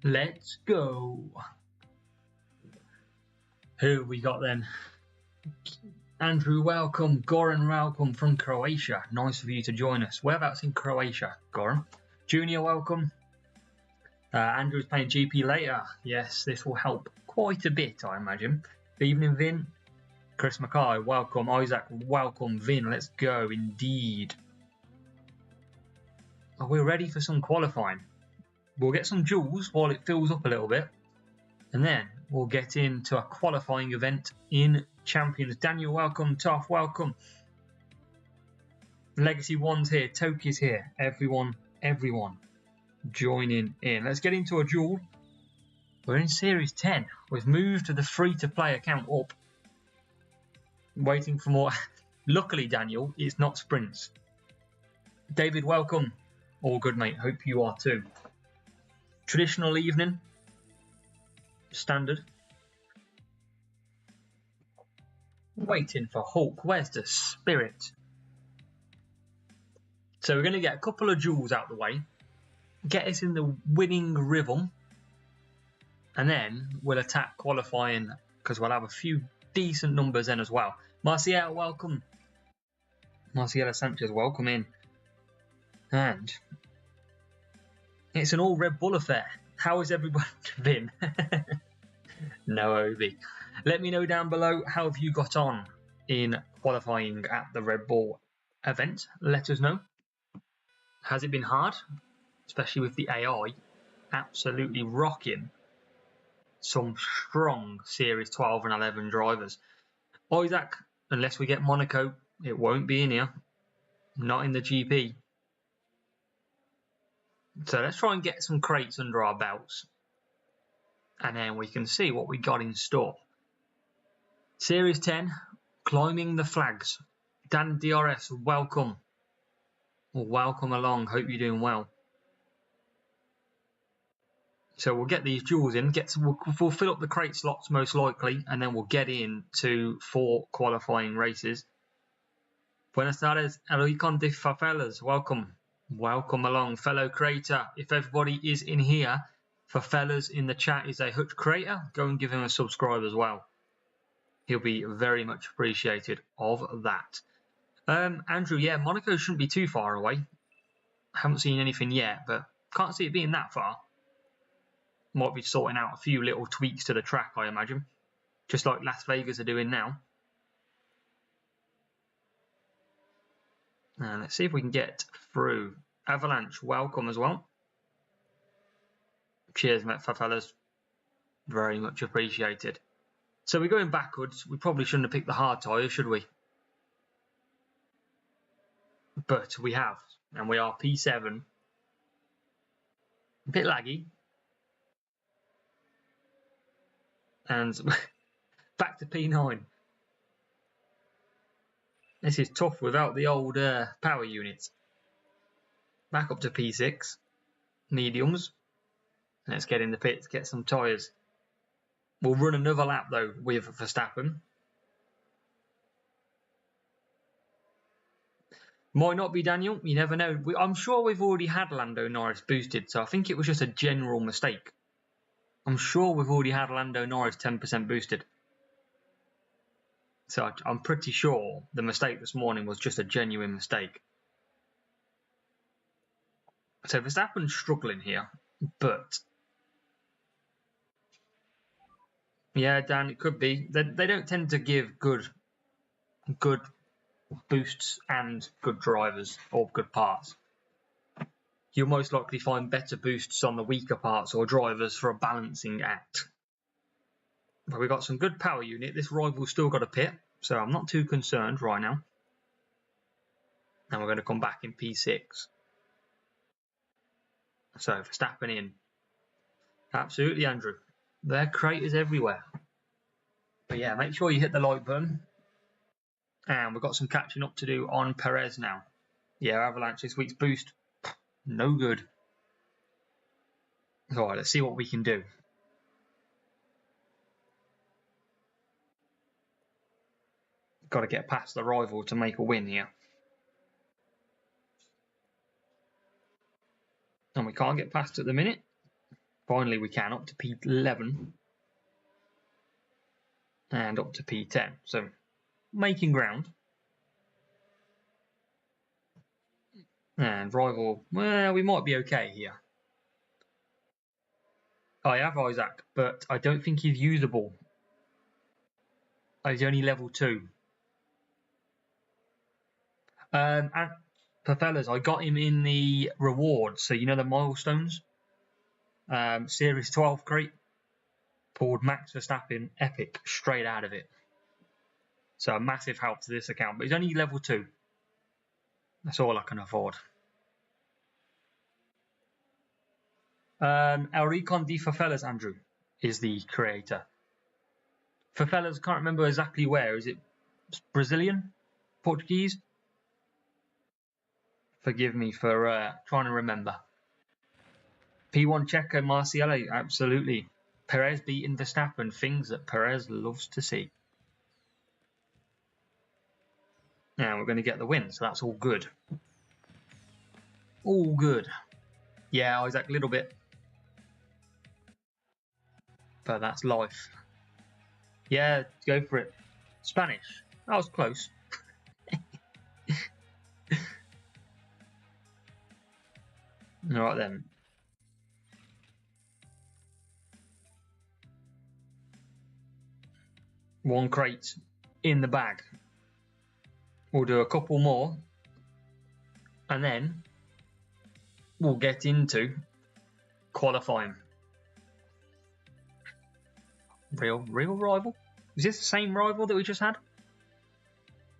Let's go. Who we got then? Andrew, welcome. Goran, welcome from Croatia. Nice of you to join us. Whereabouts in Croatia, Goran? Junior, welcome. Andrew's playing GP later. Yes, this will help quite a bit, I imagine. Good evening, Vin. Chris Mackay, welcome. Isaac, welcome. Vin, let's go. Indeed. Are we ready for some qualifying? We'll get some duels while it fills up a little bit. And then we'll get into a qualifying event in Champions. Daniel, welcome. Toff, welcome. Legacy 1's here. Toki's here. Everyone joining in. Let's get into a duel. We're in Series 10. We've moved the free-to-play account up. Waiting for more. Luckily, Daniel, it's not sprints. David, welcome. All good, mate. Hope you are too. Traditional evening. Standard. Waiting for Hulk. Where's the spirit? So we're going to get a couple of duels out the way. Get us in the winning rhythm. And then we'll attack qualifying because we'll have a few decent numbers in as well. Marcial, welcome. Marciela Sanchez, welcome in. And it's an all Red Bull affair. How has everyone been? No, Obi. Let me know down below, how have you got on in qualifying at the Red Bull event? Let us know. Has it been hard? Especially with the AI absolutely rocking some strong Series 12 and 11 drivers. Isaac, unless we get Monaco, it won't be in here. Not in the GP. So let's try and get some crates under our belts. And then we can see what we got in store. Series 10, climbing the flags. Dan DRS, welcome. Well, welcome along. Hope you're doing well. So we'll get these duels in. We'll fill up the crate slots most likely. And then we'll get into 4 qualifying races. Buenas tardes, Eloicon de Favelas. Welcome. Welcome along, fellow creator. If everybody is in here, Favelas in the chat is a Hutch creator. Go and give him a subscribe as well. He'll be very much appreciated of that. Andrew, yeah, Monaco shouldn't be too far away. Haven't seen anything yet, but can't see it being that far. Might be sorting out a few little tweaks to the track, I imagine. Just like Las Vegas are doing now. And let's see if we can get through. Avalanche, welcome as well. Cheers, mate, fellas. Very much appreciated. So we're going backwards. We probably shouldn't have picked the hard tyre, should we? But we have. And we are P7. A bit laggy. And back to P9. This is tough without the old power units. Back up to P6. Mediums. Let's get in the pits, get some tyres. We'll run another lap though with Verstappen. Might not be Daniel, you never know. I'm sure we've already had Lando Norris boosted, so I think it was just a general mistake. I'm sure we've already had Lando Norris 10% boosted. So I'm pretty sure the mistake this morning was just a genuine mistake. So Verstappen's struggling here, but yeah, Dan, it could be. They don't tend to give good boosts and good drivers or good parts. You'll most likely find better boosts on the weaker parts or drivers for a balancing act. But we've got some good power unit. This rival's still got a pit, so I'm not too concerned right now. And we're going to come back in P6. So Verstappen in. Absolutely, Andrew. There are craters everywhere. But yeah, make sure you hit the like button. And we've got some catching up to do on Perez now. Yeah, Avalanche this week's boost. No good. Alright, let's see what we can do. Got to get past the rival to make a win here. And we can't get past at the minute. Finally, we can up to P11 and up to P10. So, making ground. And rival, well, we might be okay here. I have Isaac, but I don't think he's usable. He's only level 2. And for fellas, I got him in the rewards. So, you know the milestones? Series 12 crate. Pulled Max Verstappen Epic straight out of it. So, a massive help to this account. But he's only level 2. That's all I can afford. El Recon de Fafelas, Andrew, is the creator. Fafelas, can't remember exactly where. Is it Brazilian? Portuguese? Forgive me for trying to remember. P1 Checo Marciello, absolutely. Perez beating Verstappen, things that Perez loves to see. Now we're going to get the win, so that's all good. All good. Yeah, Isaac, a little bit. But that's life. Yeah, go for it. Spanish. That was close. Alright then. One crate in the bag. We'll do a couple more. And then we'll get into qualifying. Real rival? Is this the same rival that we just had?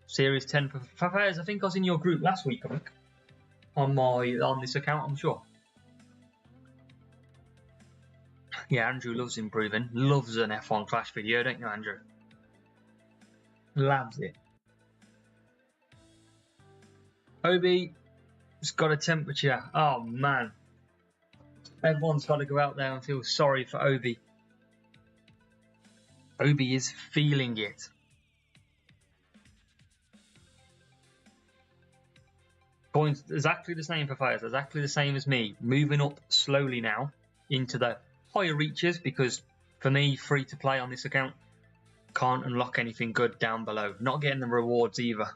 Series 10 for Fafez. I think I was in your group last week, I think. On this account, I'm sure. Yeah, Andrew loves improving. Loves an F1 Clash video, don't you, Andrew? Loves it. Obi has got a temperature. Oh, man. Everyone's got to go out there and feel sorry for Obi. Obi is feeling it. Points exactly the same for Fires, exactly the same as me. Moving up slowly now into the higher reaches because for me, free to play on this account, can't unlock anything good down below. Not getting the rewards either.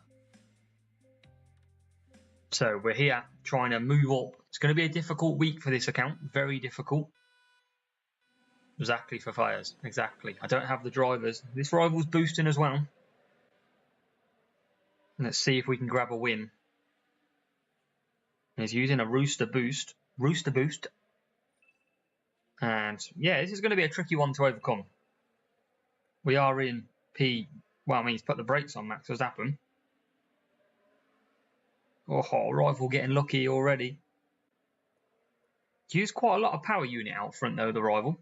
So we're here trying to move up. It's going to be a difficult week for this account. Very difficult. Exactly for Fires. Exactly. I don't have the drivers. This rival's boosting as well. Let's see if we can grab a win. He's using a Rooster Boost. And yeah, this is going to be a tricky one to overcome. We are in P. Well, I mean, he's put the brakes on Max Verstappen. Oh, rival getting lucky already. Used quite a lot of power unit out front though, the rival.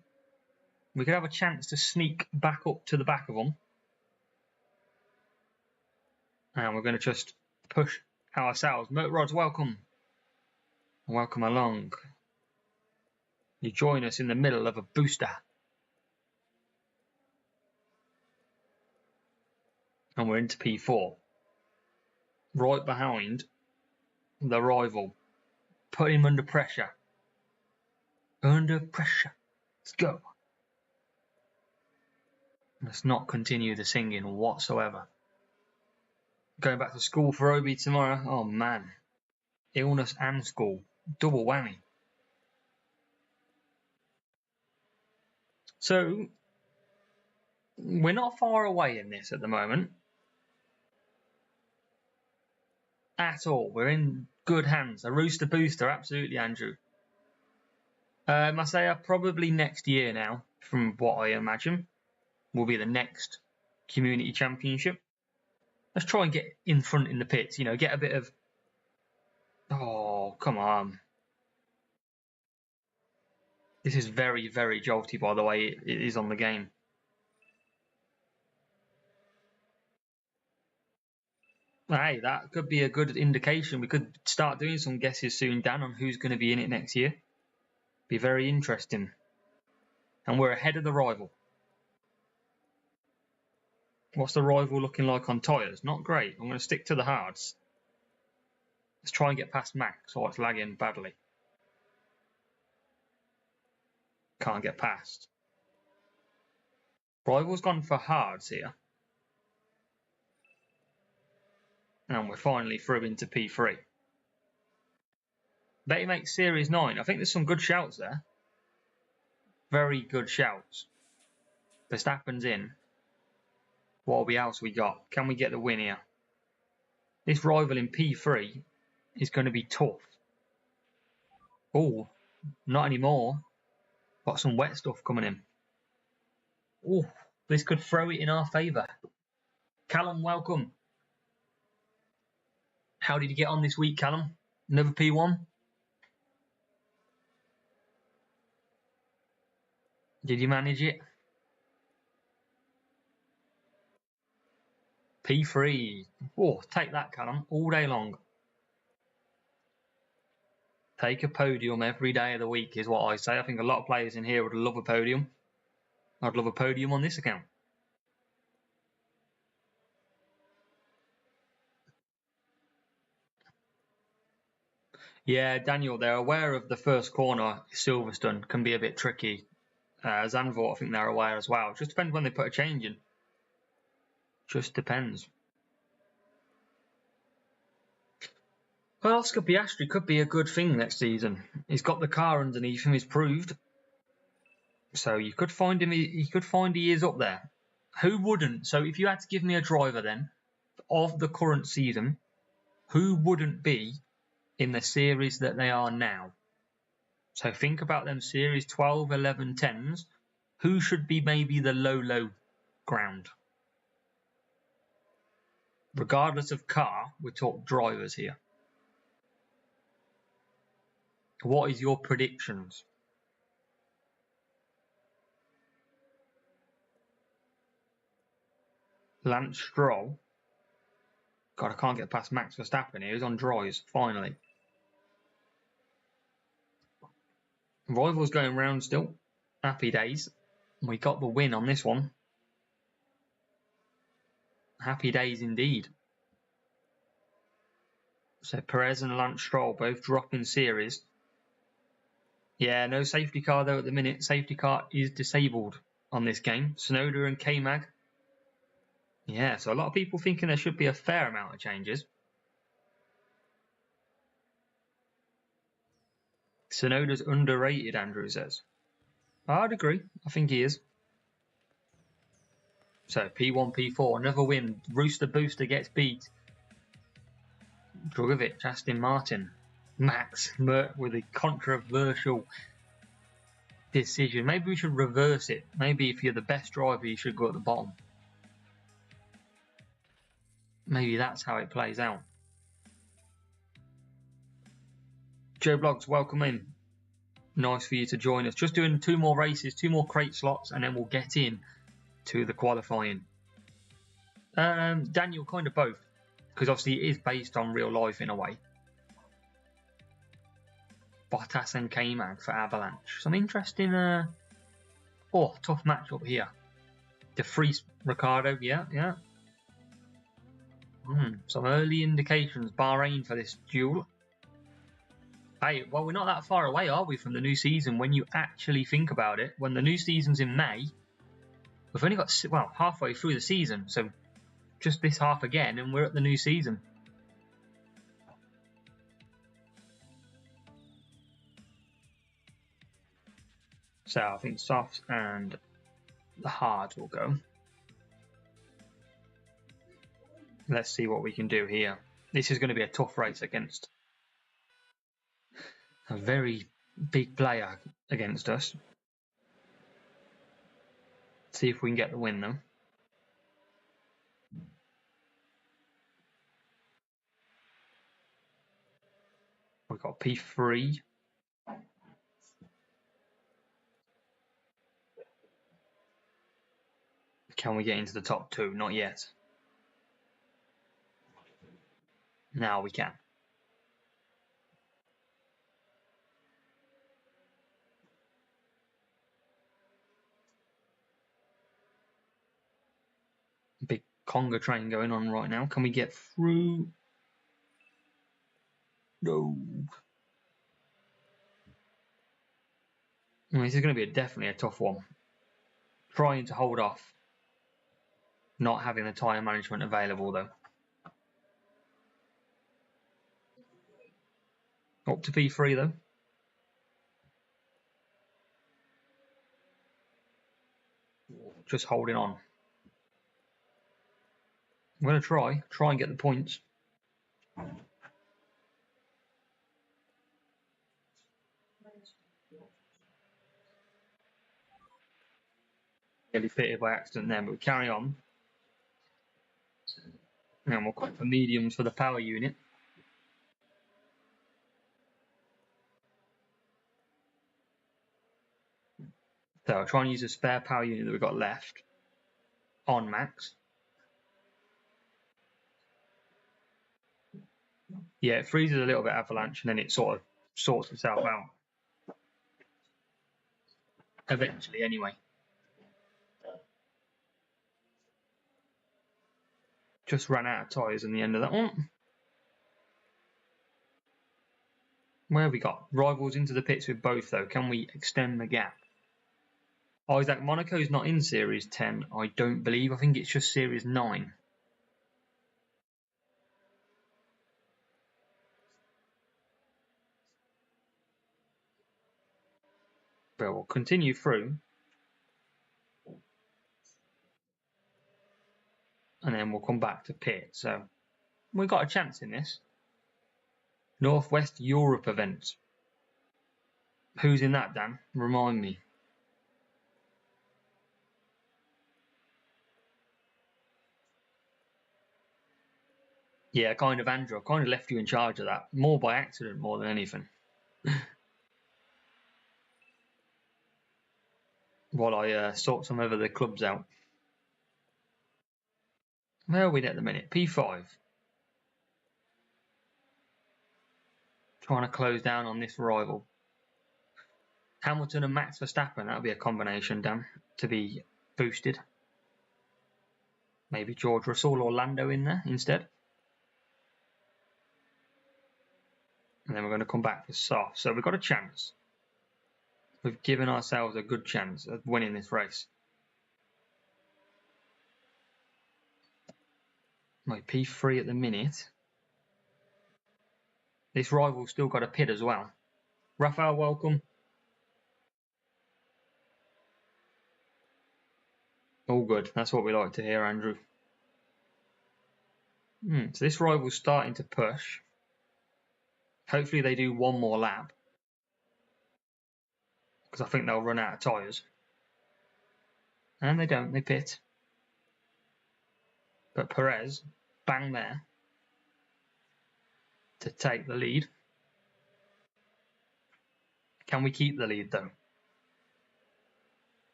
We could have a chance to sneak back up to the back of them. And we're going to just push ourselves. Motor Rods, welcome. Welcome along. You join us in the middle of a booster. And we're into P4. Right behind the rival. Put him under pressure. Under pressure. Let's go. Let's not continue the singing whatsoever. Going back to school for Obi tomorrow. Oh man. Illness and school. Double whammy. So, we're not far away in this at the moment. At all. We're in good hands. A Rooster Booster, absolutely, Andrew. Masaya, probably next year now, from what I imagine, will be the next Community Championship. Let's try and get in front in the pits, you know, get a bit of... Oh, come on. This is very, very jolty, by the way, it is on the game. Hey, that could be a good indication. We could start doing some guesses soon, Dan, on who's going to be in it next year. Be very interesting. And we're ahead of the rival. What's the rival looking like on tyres? Not great. I'm going to stick to the hards. Let's try and get past Max, or it's lagging badly. Can't get past. Rival's gone for hards here. And we're finally through into P3. Betty makes Series 9. I think there's some good shouts there. Very good shouts. Verstappen's in. What else we got? Can we get the win here? This rival in P3 is going to be tough. Oh, not anymore. Got some wet stuff coming in. Oh, this could throw it in our favour. Callum, welcome. How did you get on this week, Callum? Another P1? Did you manage it? P3. Oh, take that, Callum, all day long. Take a podium every day of the week is what I say. I think a lot of players in here would love a podium. I'd love a podium on this account. Yeah, Daniel, they're aware of the first corner, Silverstone, can be a bit tricky. Zandvoort, I think they're aware as well. Just depends when they put a change in. Just depends. Well, Oscar Piastri could be a good thing next season. He's got the car underneath him, he's proved. So you could find him, he could find he is up there. Who wouldn't? So if you had to give me a driver then, of the current season, who wouldn't be in the series that they are now? So think about them series 12, 11, 10s. Who should be maybe the low ground? Regardless of car, we talk drivers here. What is your predictions? Lance Stroll. God, I can't get past Max Verstappen here. He's on dries, finally. Rivals going round still. Happy days. We got the win on this one. Happy days indeed. So Perez and Lance Stroll both dropping series. Yeah, no safety car though at the minute. Safety car is disabled on this game. Tsunoda and K-Mag. Yeah, so a lot of people thinking there should be a fair amount of changes. Tsunoda's underrated, Andrew says. I'd agree. I think he is. So P1, P4, another win. Rooster Booster gets beat. Drugovic, Aston Martin. Max Merck with a controversial decision. Maybe we should reverse it. Maybe if you're the best driver, you should go at the bottom. Maybe that's how it plays out. Joe Blogs, welcome in. Nice for you to join us. Just doing 2 more races, 2 more crate slots, and then we'll get in to the qualifying. Daniel, kind of both, because obviously it is based on real life in a way. Bottas and K-Mag for Avalanche. Some interesting, tough matchup here. De Vries, Ricardo, yeah. Some early indications, Bahrain for this duel. Hey, well, we're not that far away, are we, from the new season when you actually think about it? When the new season's in May, we've only got, well, halfway through the season, so just this half again, and we're at the new season. So I think softs and the hards will go. Let's see what we can do here. This is going to be a tough race against a very big player against us. See if we can get the win though. We've got P3. Can we get into the top 2? Not yet. Now we can. Big conga train going on right now. Can we get through? No. This is going to be definitely a tough one. Trying to hold off not having the tyre management available though. Up to P3 though. Just holding on. I'm going to try and get the points. Nearly pitted by accident then, but we carry on. And we'll cut for mediums for the power unit. So I'll try and use the spare power unit that we've got left on max. Yeah, it freezes a little bit avalanche and then it sort of sorts itself out. Eventually, anyway. Just ran out of tyres in the end of that one. Where have we got? Rivals into the pits with both, though. Can we extend the gap? Isaac, Monaco's not in Series 10, I don't believe. I think it's just Series 9. But we'll continue through. And then we'll come back to pit. So we've got a chance in this. Northwest Europe event. Who's in that, Dan? Remind me. Yeah, kind of, Andrew. I kind of left you in charge of that. More by accident, more than anything. While I sort some of the clubs out. Where are we at the minute? P5. Trying to close down on this rival. Hamilton and Max Verstappen. That would be a combination, Dan, to be boosted. Maybe George Russell or Lando in there instead. And then we're going to come back for soft. So we've got a chance. We've given ourselves a good chance of winning this race. My P3 at the minute. This rival's still got a pit as well. Raphael, welcome. All good. That's what we like to hear, Andrew. So this rival's starting to push. Hopefully they do one more lap. Because I think they'll run out of tyres. And they don't. They pit. But Perez, bang there. To take the lead. Can we keep the lead though?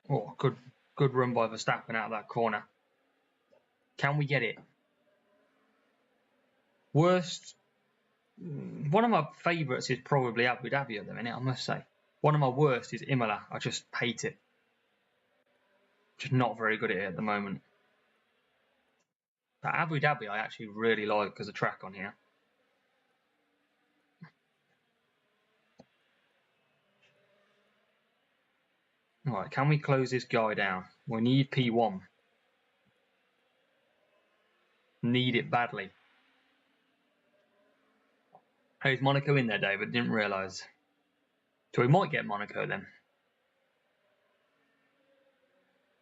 Oh, good run by Verstappen out of that corner. Can we get it? Worst. One of my favourites is probably Abu Dhabi at the minute, I must say. One of my worst is Imola. I just hate it. Just not very good at it at the moment. But Abu Dhabi I actually really like as a track on here. Alright, can we close this guy down? We need P1. Need it badly. Hey, is Monaco in there, David? Didn't realise. So we might get Monaco then.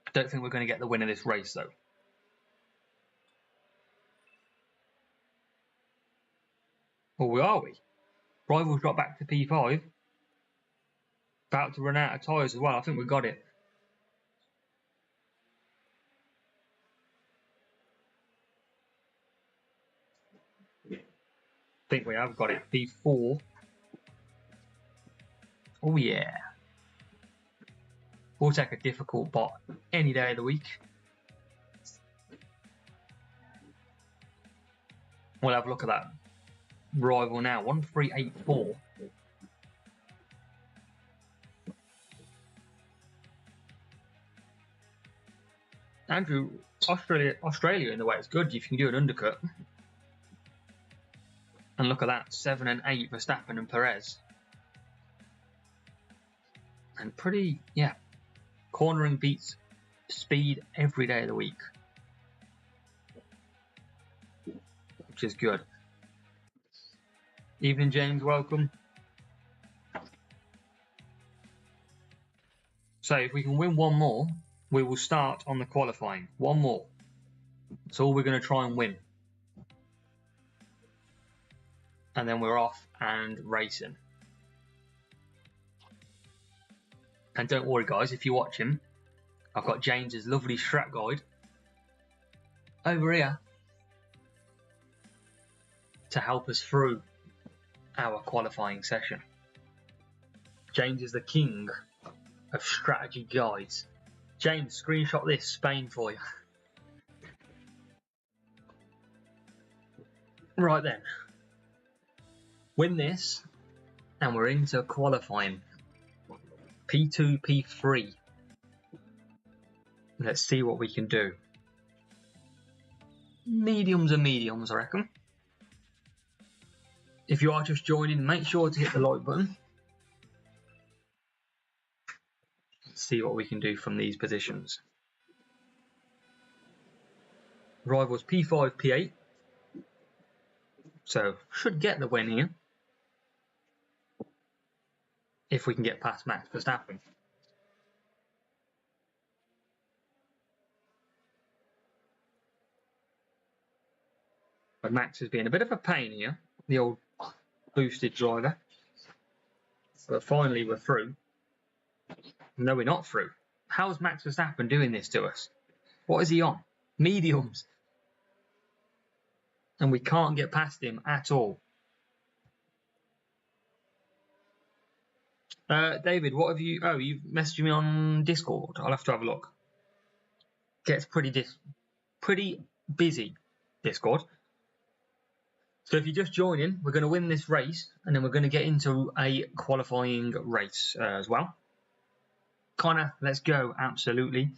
I don't think we're going to get the win of this race though. Or where are we? Rivals drop back to P5. About to run out of tyres as well. I think we got it. I think we have got it. P4. Oh yeah. We'll take a difficult bot any day of the week. We'll have a look at that rival now. 1384. Andrew, Australia in the way it's good. If you can do an undercut. And look at that, 7 and 8 Verstappen and Perez. And pretty, yeah, cornering beats speed every day of the week, which is good. Evening, James, welcome. So if we can win one more, we will start on the qualifying. One more. That's all we're going to try and win. And then we're off and racing. And don't worry, guys, if you watch him, I've got James's lovely strat guide over here to help us through our qualifying session. James is the king of strategy guides. James, screenshot this, Spain for you. Right then. Win this, and we're into qualifying. P2, P3. Let's see what we can do. Mediums are mediums, I reckon. If you are just joining, make sure to hit the like button. Let's see what we can do from these positions. Rivals P5, P8. So, should get the win here. If we can get past Max Verstappen. But Max has been a bit of a pain here, the old boosted driver. But finally we're through. No, we're not through. How's Max Verstappen doing this to us? What is he on? Mediums. And we can't get past him at all. David, what have you... Oh, you've messaged me on Discord. I'll have to have a look. Gets pretty busy, Discord. So if you're just joining, we're going to win this race, and then we're going to get into a qualifying race as well. Connor, let's go, absolutely.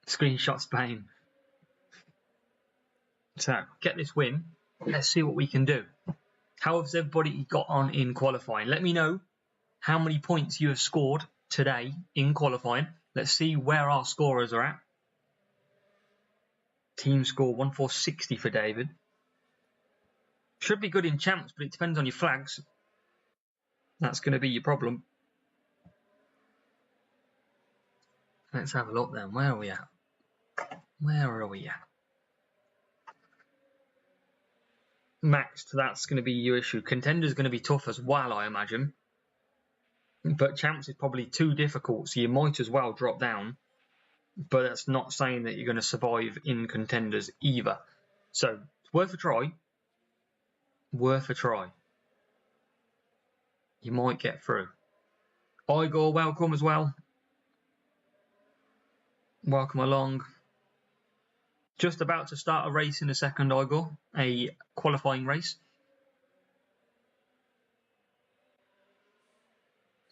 Screenshot Spain. So, get this win. Let's see what we can do. How has everybody got on in qualifying? Let me know how many points you have scored today in qualifying. Let's see where our scorers are at. Team score 1460 for David. Should be good in champs, but it depends on your flags. That's going to be your problem. Let's have a look then. Where are we at? Where are we at? Maxed, that's going to be your issue. Contender's going to be tough as well, I imagine. But champs is probably too difficult, so you might as well drop down. But that's not saying that you're going to survive in contenders either. So, it's worth a try. Worth a try. You might get through. Igor, welcome as well. Welcome along. Just about to start a race in a second, Igor. A qualifying race.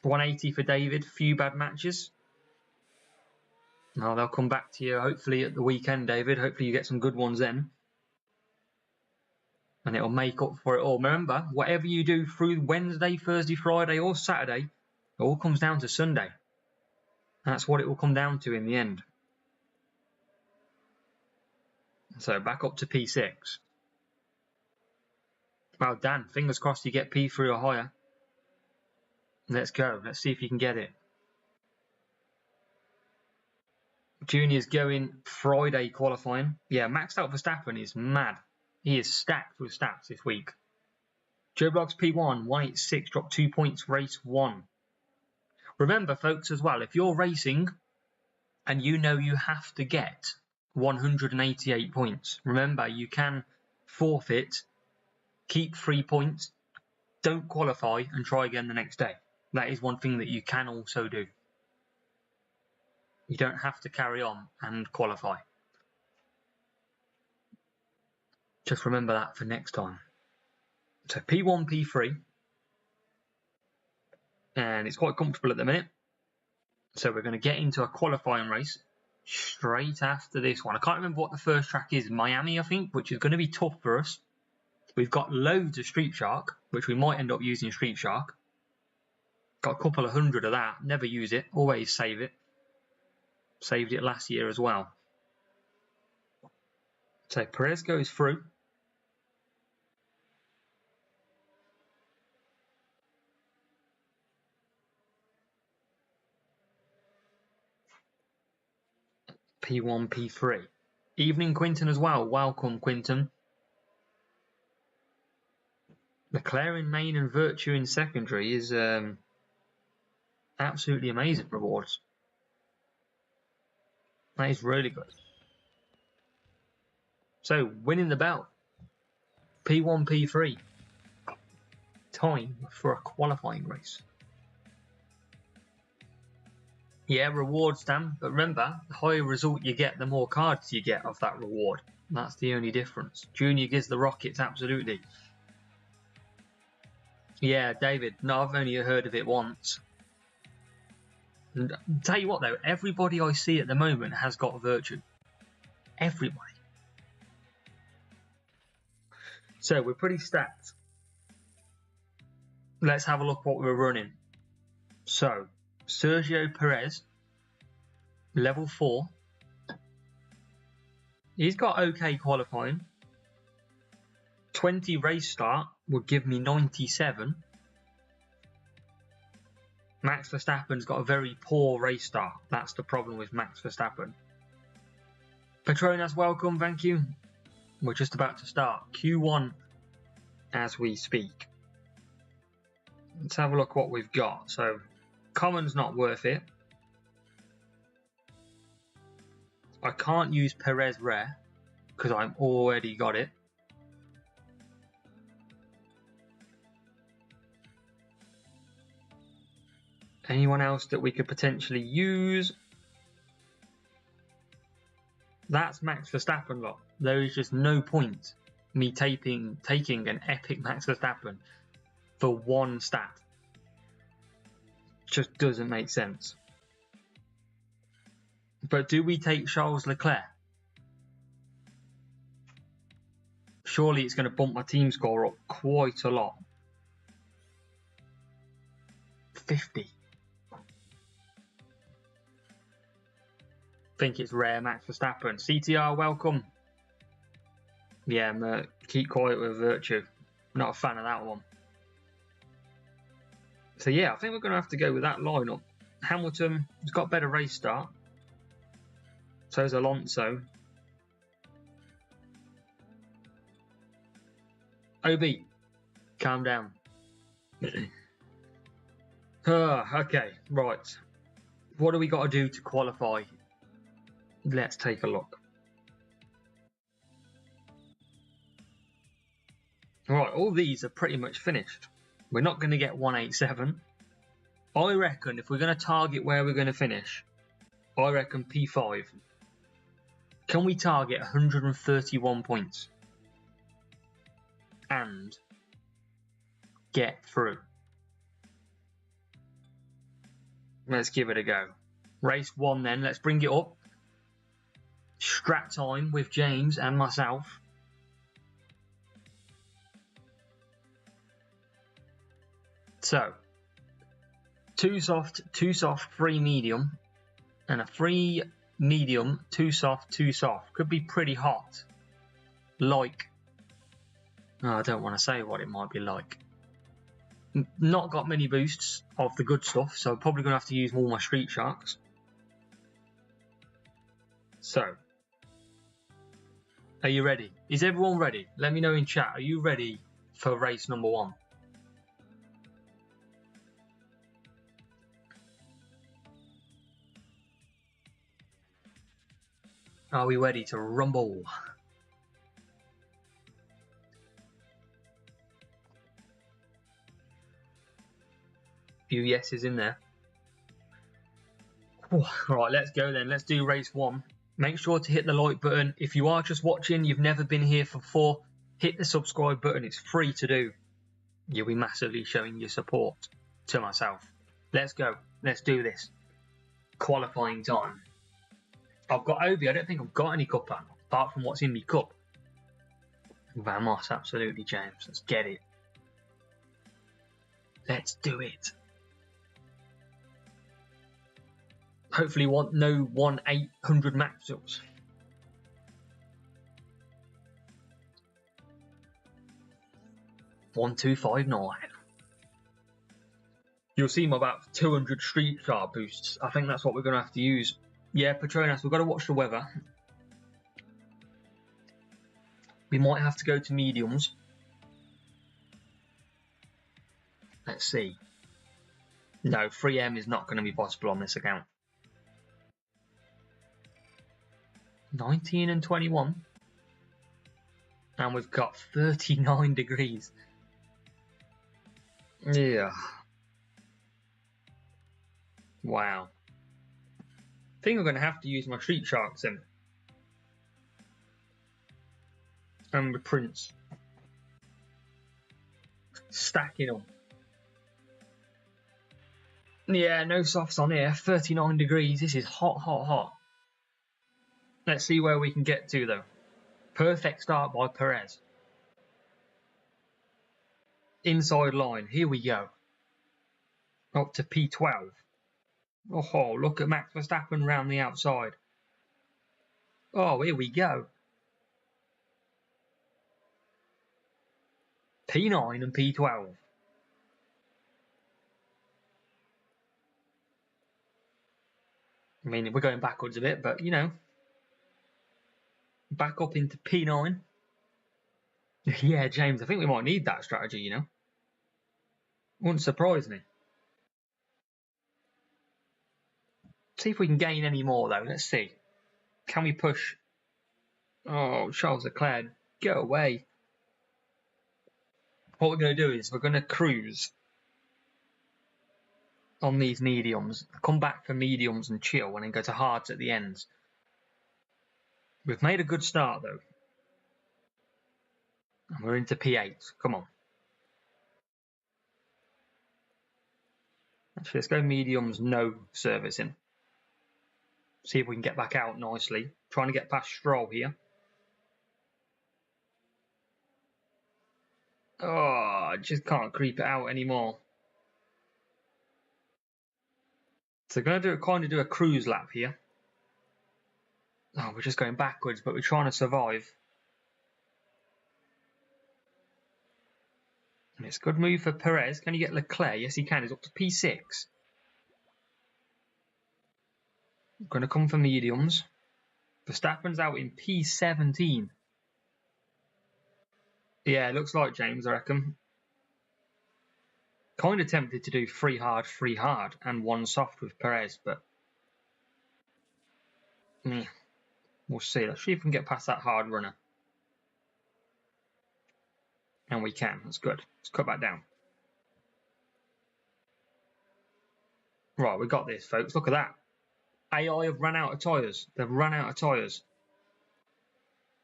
180 for David. Few bad matches. Now they'll come back to you hopefully at the weekend, David. Hopefully you get some good ones then. And it'll make up for it all. Remember, whatever you do through Wednesday, Thursday, Friday or Saturday, it all comes down to Sunday. That's what it will come down to in the end. So back up to P6. Well, Dan, fingers crossed you get P3 or higher. Let's go. Let's see if you can get it. Junior's going Friday qualifying. Yeah, maxed out Verstappen is mad. He is stacked with stats this week. Joe Blogs P1, 186, dropped 2 points, race 1. Remember, folks, as well, if you're racing and you know you have to get 188 points, remember, you can forfeit, keep 3 points, don't qualify, and try again the next day. That is one thing that you can also do. You don't have to carry on and qualify. Just remember that for next time. So P1, P3. And it's quite comfortable at the minute. So we're going to get into a qualifying race straight after this one. I can't remember what the first track is. Miami, I think, which is going to be tough for us. We've got loads of Street Shark, which we might end up using Street Shark. Got a couple of hundred of that. Never use it. Always save it. Saved it last year as well. So Perez goes through. P1, P3. Evening, Quinton, as well. Welcome, Quinton. Leclerc in main and Virtue in secondary is absolutely amazing rewards. That is really good. So, winning the belt. P1, P3. Time for a qualifying race. Yeah, reward stamp, but remember, the higher result you get, the more cards you get of that reward. That's the only difference. Junior gives the rockets, absolutely. Yeah, David, no, I've only heard of it once. And tell you what though, everybody I see at the moment has got Virtue. Everybody. So we're pretty stacked. Let's have a look what we're running. So, Sergio Perez, level 4. He's got okay qualifying. 20 race start would give me 97. Max Verstappen's got a very poor race start. That's the problem with Max Verstappen. Petronas, welcome, thank you. We're just about to start Q1 as we speak. Let's have a look what we've got. So, Common's not worth it. I can't use Perez Rare because I've already got it. Anyone else that we could potentially use? That's Max Verstappen lot. There is just no point me taking an epic Max Verstappen for one stat. Just doesn't make sense. But do we take Charles Leclerc? Surely it's going to bump my team score up quite a lot. 50. Think it's rare Max Verstappen. CTR, welcome. Yeah, keep quiet with Virtue. Not a fan of that one. So yeah, I think we're going to have to go with that lineup. Hamilton has got better race start. So has Alonso. OB, calm down. Okay, right. What do we got to do to qualify? Let's take a look. Right, all these are pretty much finished. We're not going to get 187. I reckon if we're going to target where we're going to finish, I reckon P5. Can we target 131 points? And get through. Let's give it a go. Race 1 then, let's bring it up. Strat time with James and myself. So, 2 soft, 3 medium, and a 3 medium, 2 soft, 2 soft. Could be pretty hot. Like, I don't want to say what it might be like. Not got many boosts of the good stuff, so probably going to have to use more my Street Sharks. So, are you ready? Is everyone ready? Let me know in chat. Are you ready for race number 1? Are we ready to rumble? Few yeses in there. Right, let's go then. Let's do race 1. Make sure to hit the like button. If you are just watching, you've never been here before, hit the subscribe button. It's free to do. You'll be massively showing your support to myself. Let's go. Let's do this. Qualifying time. I've got Obi. I don't think I've got any cuppa apart from what's in my cup. Vamos, absolutely, James. Let's get it. Let's do it. Hopefully no 1/800 maximals. $1,259. You'll see my about 200 street star boosts. I think that's what we're going to have to use. Yeah, Petronas, we've got to watch the weather. We might have to go to mediums. Let's see. No, 3M is not going to be possible on this account. 19 and 21. And we've got 39 degrees. Yeah. Wow. I think I'm going to have to use my street sharks then. And the prints. Stacking them. Yeah, no softs on here. 39 degrees. This is hot, hot, hot. Let's see where we can get to though. Perfect start by Perez. Inside line. Here we go. Up to P12. Oh, look at Max Verstappen round the outside. Oh, here we go. P9 and P12. I mean, we're going backwards a bit, but you know. Back up into P9. Yeah, James, I think we might need that strategy, you know. Wouldn't surprise me. See if we can gain any more, though. Let's see. Can we push? Oh, Charles Leclerc, go away. What we're going to do is we're going to cruise on these mediums. Come back for mediums and chill and then go to hards at the ends. We've made a good start, though. And we're into P8. Come on. Actually, let's go mediums, no servicing. See if we can get back out nicely. Trying to get past Stroll here. Oh, I just can't creep it out anymore. So we're going to kind of do a cruise lap here. Oh, we're just going backwards, but we're trying to survive. And it's a good move for Perez. Can he get Leclerc? Yes, he can. He's up to P6. I'm going to come for mediums. Verstappen's out in P17. Yeah, looks like James, I reckon. Kind of tempted to do 3 hard, 3 hard, and 1 soft with Perez, but we'll see. Let's see if we can get past that hard runner. And we can. That's good. Let's cut that down. Right, we got this, folks. Look at that. AI have run out of tyres. They've run out of tyres.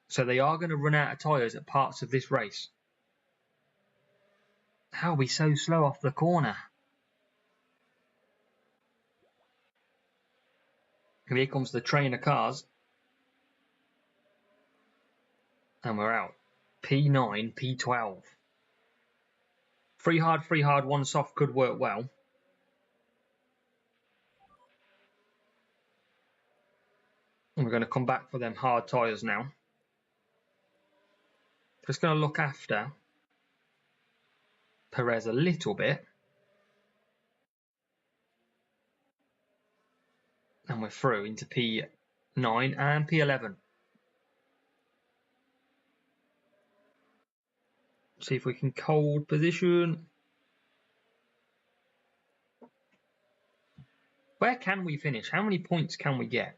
So they are going to run out of tyres at parts of this race. How are we so slow off the corner? And here comes the train of cars. And we're out. P9, P12. 3 hard, 1 soft could work well. And we're going to come back for them hard tyres now. Just going to look after Perez a little bit. And we're through into P9 and P11. See if we can hold position. Where can we finish? How many points can we get?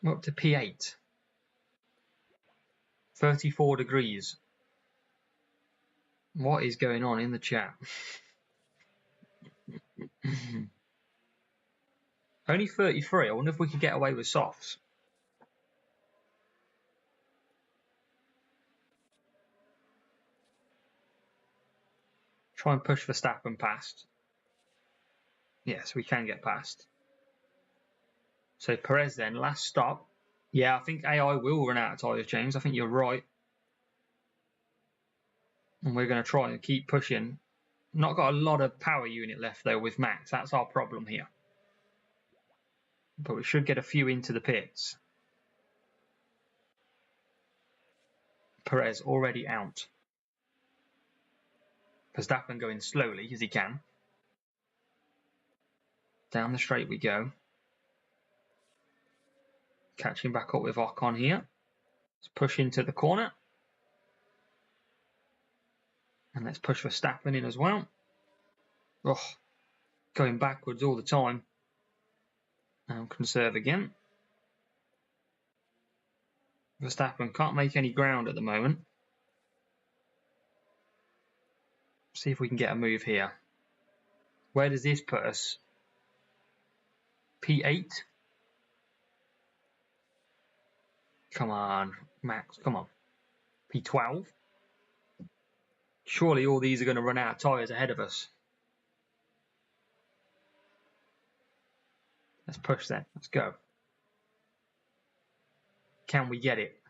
We're up to P8. 34 degrees. What is going on in the chat? Only 33. I wonder if we could get away with softs. Try and push Verstappen past. Yes, we can get past. So Perez then, last stop. Yeah, I think AI will run out of tyres, James. I think you're right. And we're going to try and keep pushing Not got a lot of power unit left though with Max. That's our problem here. But we should get a few into the pits. Perez already out. Verstappen going slowly as he can. Down the straight we go. Catching back up with Ocon here. Let's push into the corner. And let's push Verstappen in as well. Oh, going backwards all the time. Now conserve again. Verstappen can't make any ground at the moment. See if we can get a move here. Where does this put us? P8? Come on, Max, come on. P12? Surely all these are going to run out of tyres ahead of us. Let's push then. Let's go. Can we get it?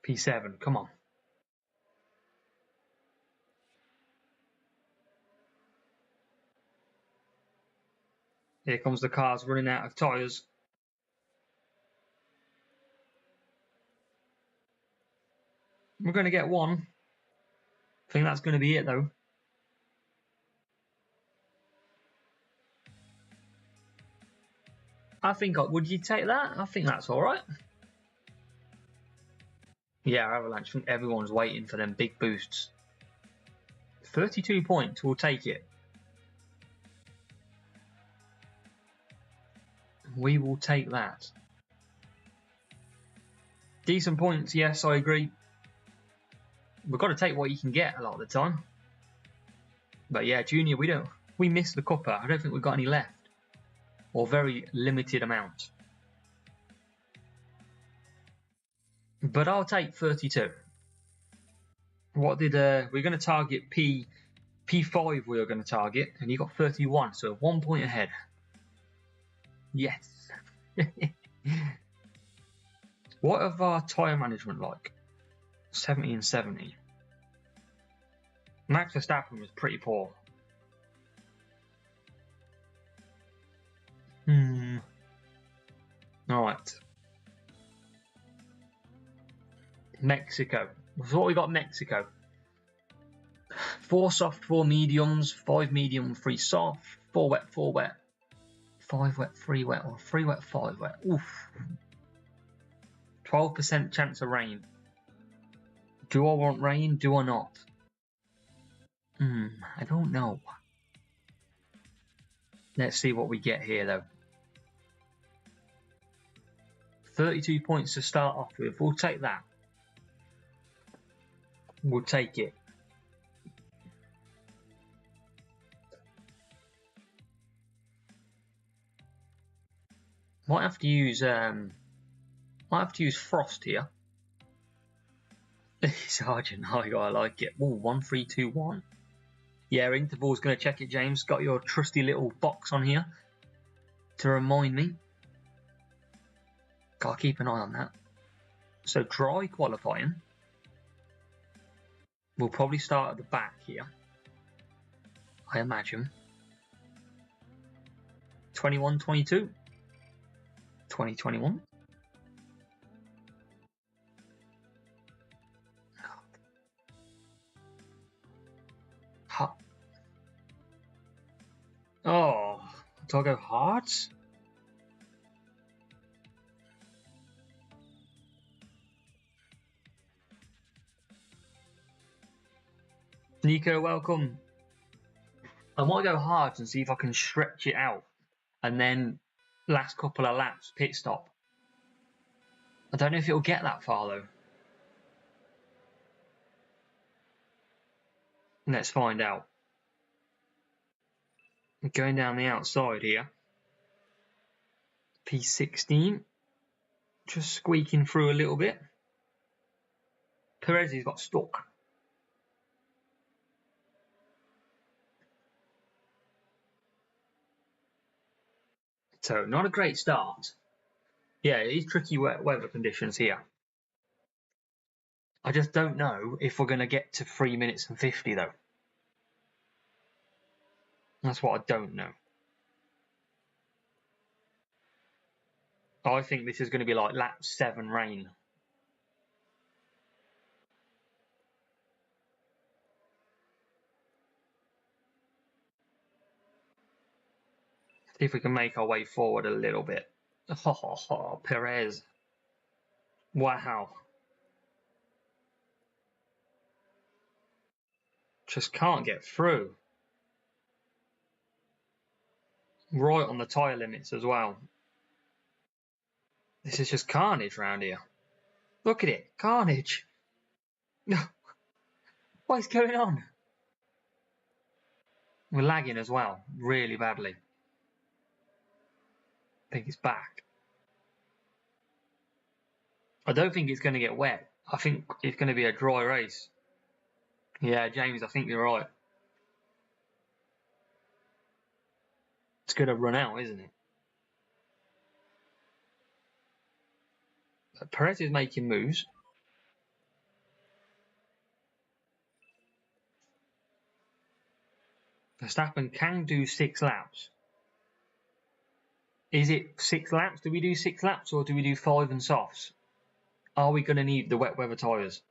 P7, come on. Here comes the cars running out of tyres. We're going to get one. I think that's going to be it though. I think, would you take that? I think that's alright. Yeah, Avalanche, I think everyone's waiting for them big boosts. 32 points, we'll take it. We will take that. Decent points, yes, I agree. We've got to take what you can get a lot of the time. But yeah, Junior, we missed the cuppa. I don't think we've got any left. Or very limited amount. But I'll take 32. What did we're going to target P5 we were going to target, and you got 31, so 1 point ahead. Yes. What of our tyre management like? 70 and 70. Max Verstappen was pretty poor. Alright. Mexico. So what we got Mexico? 4 soft, 4 mediums, 5 medium, 3 soft, 4 wet, 4 wet, 5 wet, 3 wet, or 3 wet, 5 wet. Oof. 12% chance of rain. Do I want rain? Do I not? I don't know. Let's see what we get here though. 32 points to start off with. We'll take that. We'll take it. Might have to use Frost here. Sergeant, I like it. Ooh, 1, 3, 2, 1. Yeah, interval's going to check it, James. Got your trusty little box on here to remind me. Gotta keep an eye on that. So dry qualifying. We'll probably start at the back here, I imagine. 21, 22. 2021. Oh, do I go hard? Nico, welcome. I might go hard and see if I can stretch it out, and then last couple of laps pit stop. I don't know if it'll get that far though. Let's find out. Going down the outside here. P16. Just squeaking through a little bit. Perez has got stuck. So, not a great start. Yeah, it is tricky weather conditions here. I just don't know if we're going to get to 3 minutes and 50 though. That's what I don't know. I think this is going to be like lap 7 rain. See if we can make our way forward a little bit. Oh, Perez. Wow. Just can't get through. Right on the tyre limits as well. This is just carnage around here. Look at it. Carnage. What is going on? We're lagging as well. Really badly. I think it's back. I don't think it's going to get wet. I think it's going to be a dry race. Yeah, James, I think you're right. It's going to run out, isn't it? But Perez is making moves. Verstappen can do 6 laps. Is it 6 laps? Do we do 6 laps or do we do 5 and softs? Are we going to need the wet weather tyres?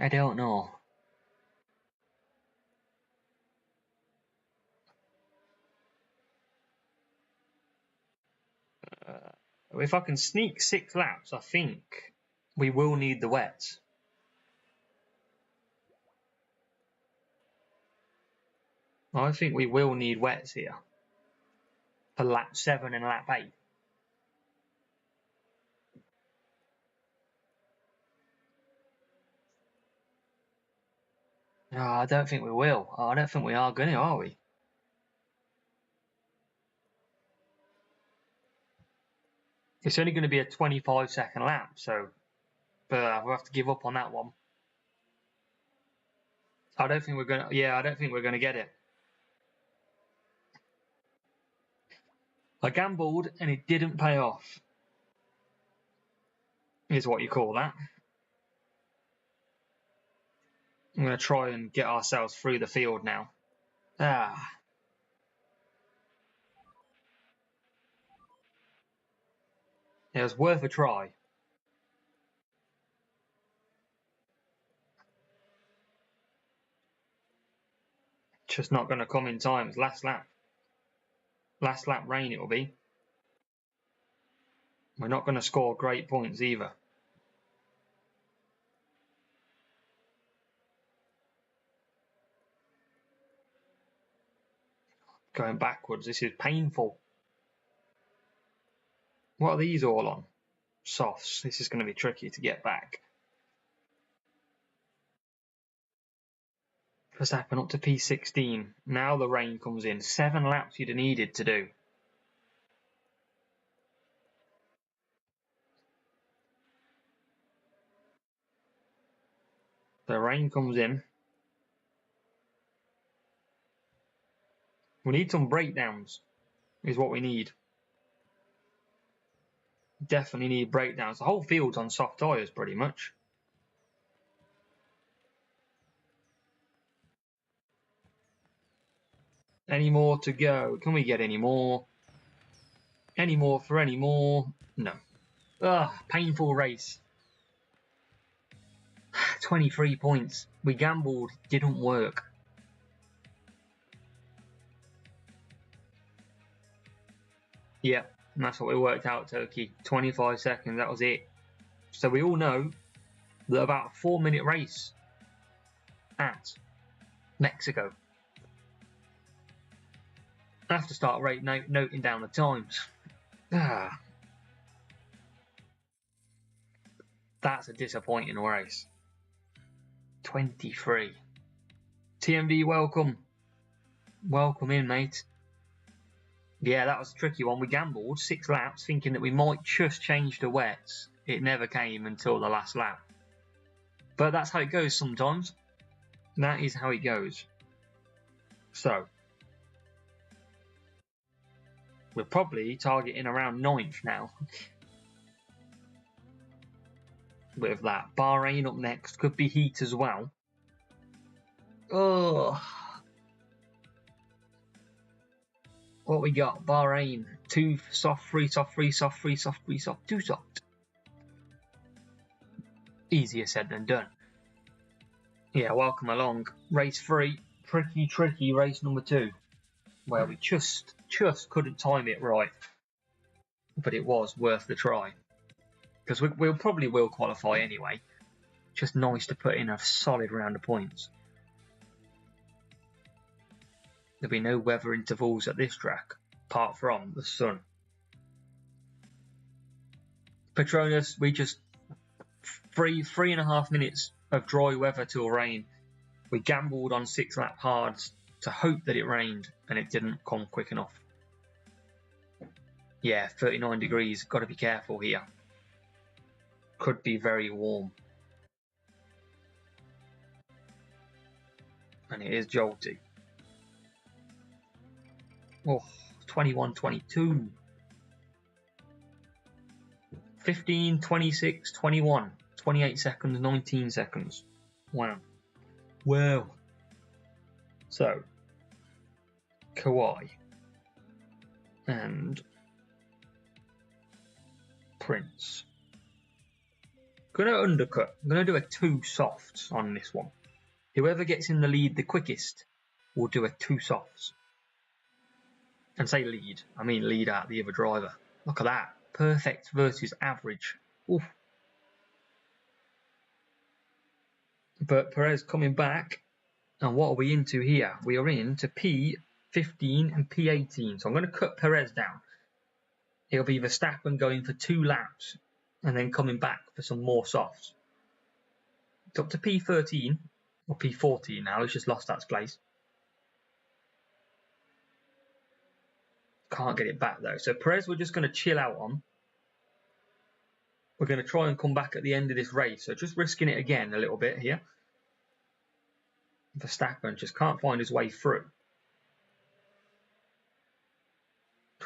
I don't know. If I can sneak 6 laps, I think we will need the wets. I think we will need wets here for lap 7 and lap 8. No, I don't think we will. I don't think we are going to, are we? It's only going to be a 25-second lap, so we'll have to give up on that one. I don't think we're going to. Yeah, I don't think we're going to get it. I gambled and it didn't pay off. Is what you call that. I'm going to try and get ourselves through the field now. It was worth a try. Just not going to come in time. It's last lap. Last lap rain it will be. We're not going to score great points either. Going backwards, this is painful. What are these all on? Softs. This is going to be tricky to get back. Verstappen up to P16. Now the rain comes in. 7 laps you'd have needed to do. The rain comes in. We need some breakdowns, is what we need. Definitely need breakdowns. The whole field's on soft tyres, pretty much. Any more to go? Can we get any more? Any more for any more? No. Ugh, painful race. 23 points. We gambled, didn't work. Yeah, and that's what we worked out, Turkey. 25 seconds, that was it. So we all know that about a 4-minute race at Mexico. I have to start noting down the times. That's a disappointing race. 23. TMD, welcome. Welcome in, mate. Yeah, that was a tricky one. We gambled 6 laps thinking that we might just change the wets. It never came until the last lap. But that's how it goes sometimes. That is how it goes. So, We're probably targeting around 9th now. With that. Bahrain up next. Could be heat as well. Oh. What we got? Bahrain. 2 soft, 3 soft, 3 soft, 3 soft, 3 soft, 2 soft. Easier said than done. Yeah, welcome along. Race 3. Tricky race number 2. Where we just couldn't time it right. But it was worth the try. Because we'll probably will qualify anyway. Just nice to put in a solid round of points. There'll be no weather intervals at this track, apart from the sun. Petronas, we just 3.5 minutes of dry weather till rain. We gambled on 6-lap hards to hope that it rained, and it didn't come quick enough. Yeah, 39 degrees, got to be careful here. Could be very warm. And it is jolty. Oh, 21, 22. 15, 26, 21. 28 seconds, 19 seconds. Wow. Wow. So, Kawhi and Prince. Gonna undercut. I'm gonna do a 2 softs on this one. Whoever gets in the lead the quickest will do a 2 softs. And say lead, I mean lead out the other driver. Look at that. Perfect versus average. Oof. But Perez coming back. And what are we into here? We are into P15 and P18. So I'm going to cut Perez down. It'll be Verstappen going for 2 laps and then coming back for some more softs. It's up to P13 or P14 now. He's just lost that place. Can't get it back though. So Perez we're just going to chill out on. We're going to try and come back at the end of this race. So just risking it again a little bit here. Verstappen just can't find his way through.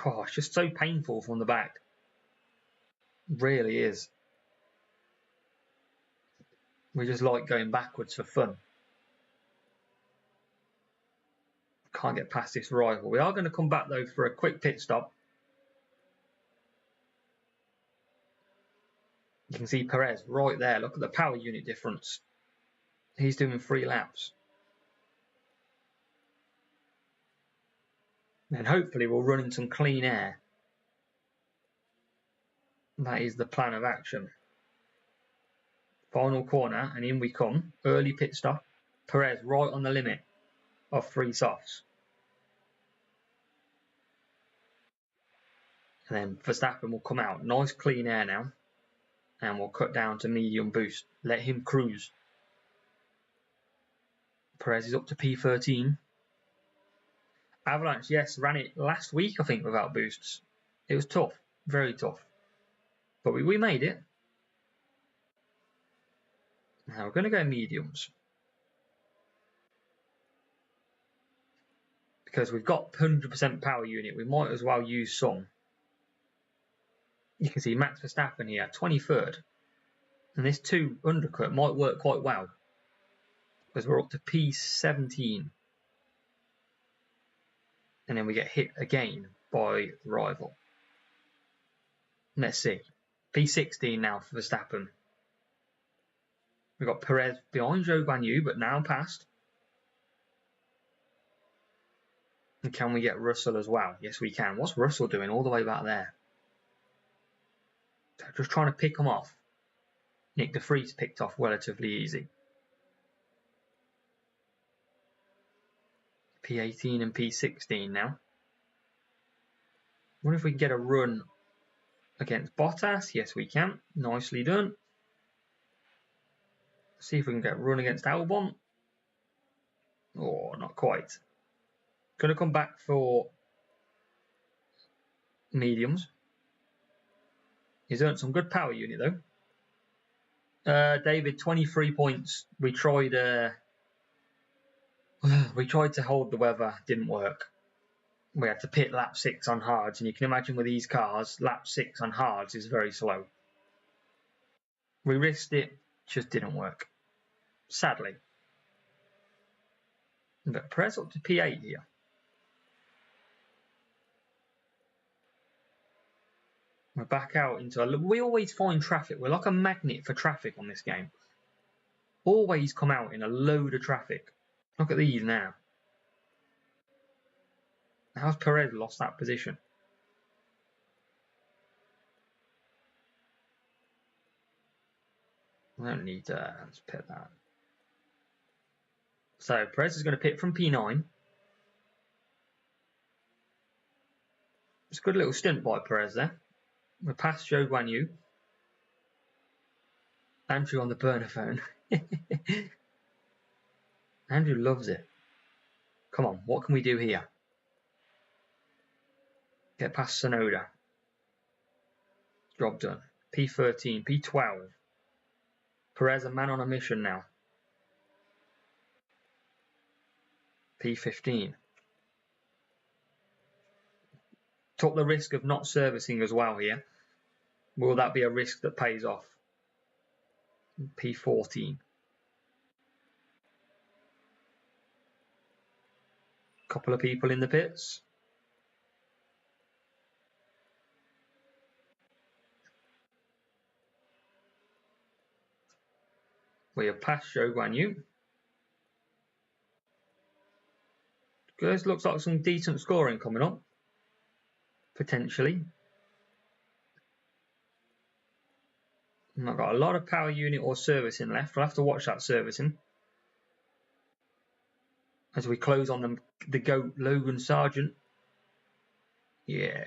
Oh, it's just so painful from the back. It really is. We just like going backwards for fun. Can't get past this rival. We are going to come back though for a quick pit stop. You can see Perez right there. Look at the power unit difference. He's doing 3 laps. And hopefully we'll run in some clean air. That is the plan of action. Final corner and in we come. Early pit stop. Perez right on the limit of 3 softs. And then Verstappen will come out. Nice clean air now. And we'll cut down to medium boost. Let him cruise. Perez is up to P13. Avalanche, yes, ran it last week, I think, without boosts. It was tough. Very tough. But we made it. Now we're going to go mediums. Because we've got 100% power unit. We might as well use some. You can see Max Verstappen here, 23rd. And this 2 undercut might work quite well. Because we're up to P17. And then we get hit again by the rival. Let's see. P16 now for Verstappen. We've got Perez behind Zhou Guanyu, but now past. And can we get Russell as well? Yes, we can. What's Russell doing all the way back there? Just trying to pick them off. Nick de Vries picked off relatively easy. P18 and P16 now. I wonder if we can get a run against Bottas. Yes, we can. Nicely done. See if we can get a run against Albon. Oh, not quite. Going to come back for mediums. He's earned some good power unit though. David, 23 points. We tried to hold the weather, didn't work. We had to pit lap 6 on hards, and you can imagine with these cars, lap 6 on hards is very slow. We risked it, just didn't work. Sadly. But Perez up to P8 here. We're back out into we always find traffic. We're like a magnet for traffic on this game. Always come out in a load of traffic. Look at these now. How's Perez lost that position? I don't need to let's pit that. So Perez is going to pit from P9. It's a good little stint by Perez there. We're past Zhou Guanyu. Andrew on the burner phone. Andrew loves it. Come on, what can we do here? Get past Sonoda. Job done. P13, P12. Perez a man on a mission now. P15. Took the risk of not servicing as well here. Will that be a risk that pays off? P14. Couple of people in the pits. We have passed Zhou Guanyu. This looks like some decent scoring coming up. Potentially. I've got a lot of power unit or servicing left. We'll have to watch that servicing. As we close on the GOAT Logan Sargent. Yeah,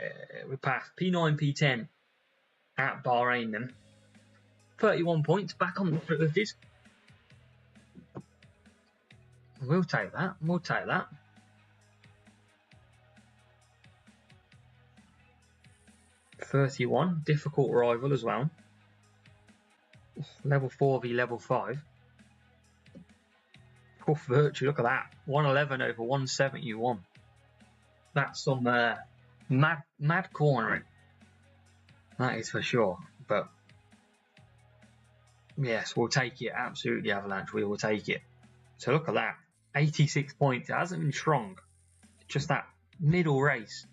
we passed P9, P10 at Bahrain then. 31 points back on the 30s. We'll take that. We'll take that. $31, difficult rival as well. Level 4 v level 5. Oh, Virtue, look at that. 111 over 171. That's some mad cornering. That is for sure. But yes, we'll take it. Absolutely, Avalanche. We will take it. So look at that. 86 points. It hasn't been strong. Just that middle race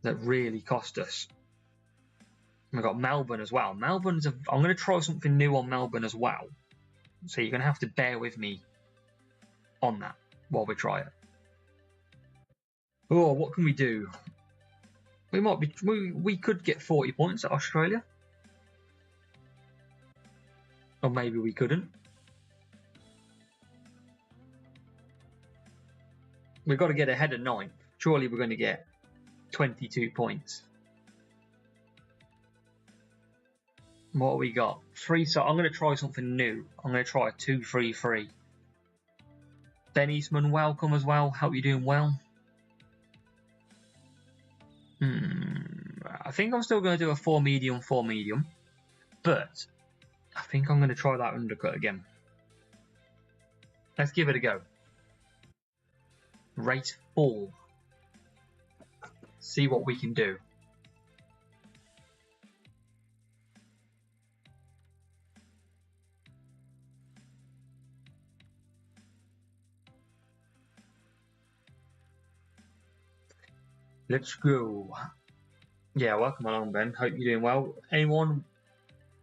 that really cost us. We've got Melbourne as well. I'm going to try something new on Melbourne as well. So you're going to have to bear with me on that while we try it. Oh, what can we do? We could get 40 points at Australia. Or maybe we couldn't. We've got to get ahead of 9th. Surely we're going to get 22 points. What have we got? 3. So I'm going to try something new. I'm going to try a 2-3-3. Ben Eastman, welcome as well. Hope you're doing well. I think I'm still going to do a 4 medium, 4 medium. But I think I'm going to try that undercut again. Let's give it a go. Race 4. See what we can do. Let's go. Yeah, welcome along, Ben. Hope you're doing well. Anyone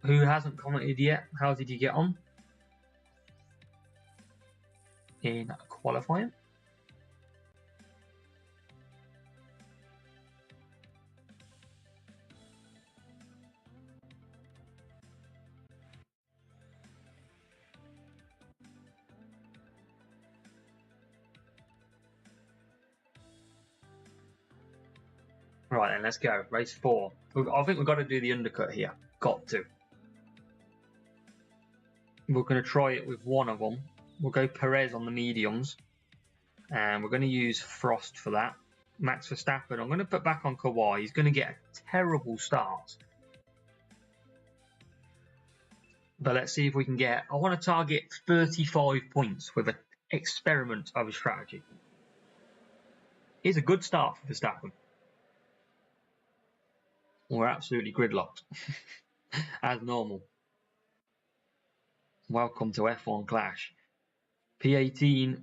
who hasn't commented yet, how did you get on in qualifying? Right then, let's go. Race 4. I think we've got to do the undercut here. Got to. We're going to try it with one of them. We'll go Perez on the mediums. And we're going to use Frost for that. Max Verstappen, I'm going to put back on Kawhi. He's going to get a terrible start. But let's see if we can get... I want to target 35 points with an experiment of a strategy. It's a good start for Verstappen. We're absolutely gridlocked, as normal. Welcome to F1 Clash. P18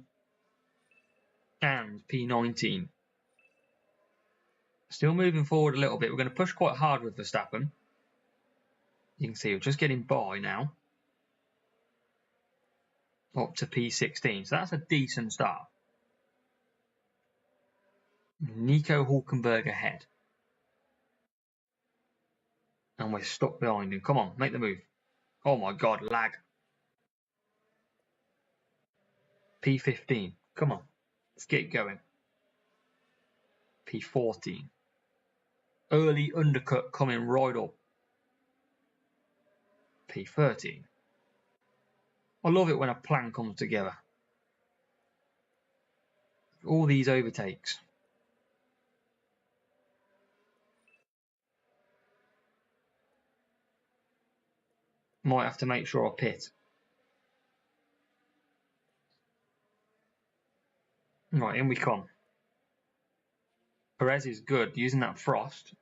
and P19. Still moving forward a little bit. We're going to push quite hard with Verstappen. You can see we're just getting by now. Up to P16. So that's a decent start. Nico Hulkenberg ahead. And we're stuck behind him. Come on, make the move. Oh my god, lag. P15. Come on. Let's get going. P14. Early undercut coming right up. P13. I love it when a plan comes together. All these overtakes. Might have to make sure I pit. Right, in we come. Perez is good, using that frost.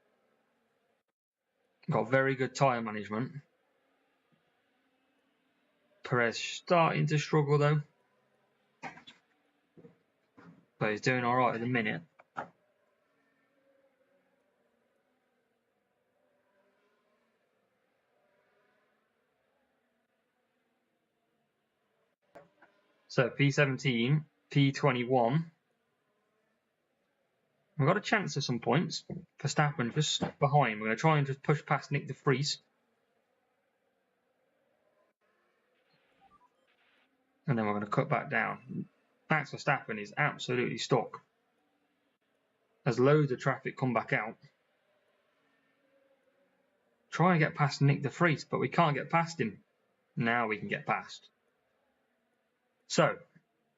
Got very good tyre management. Perez starting to struggle though. But he's doing alright at the minute. So P17, P21. We've got a chance of some points. Verstappen just behind. We're going to try and just push past Nick de Vries. And then we're going to cut back down. Max Verstappen is absolutely stuck. There's loads of traffic come back out. Try and get past Nick de Vries, but we can't get past him. Now we can get past. So,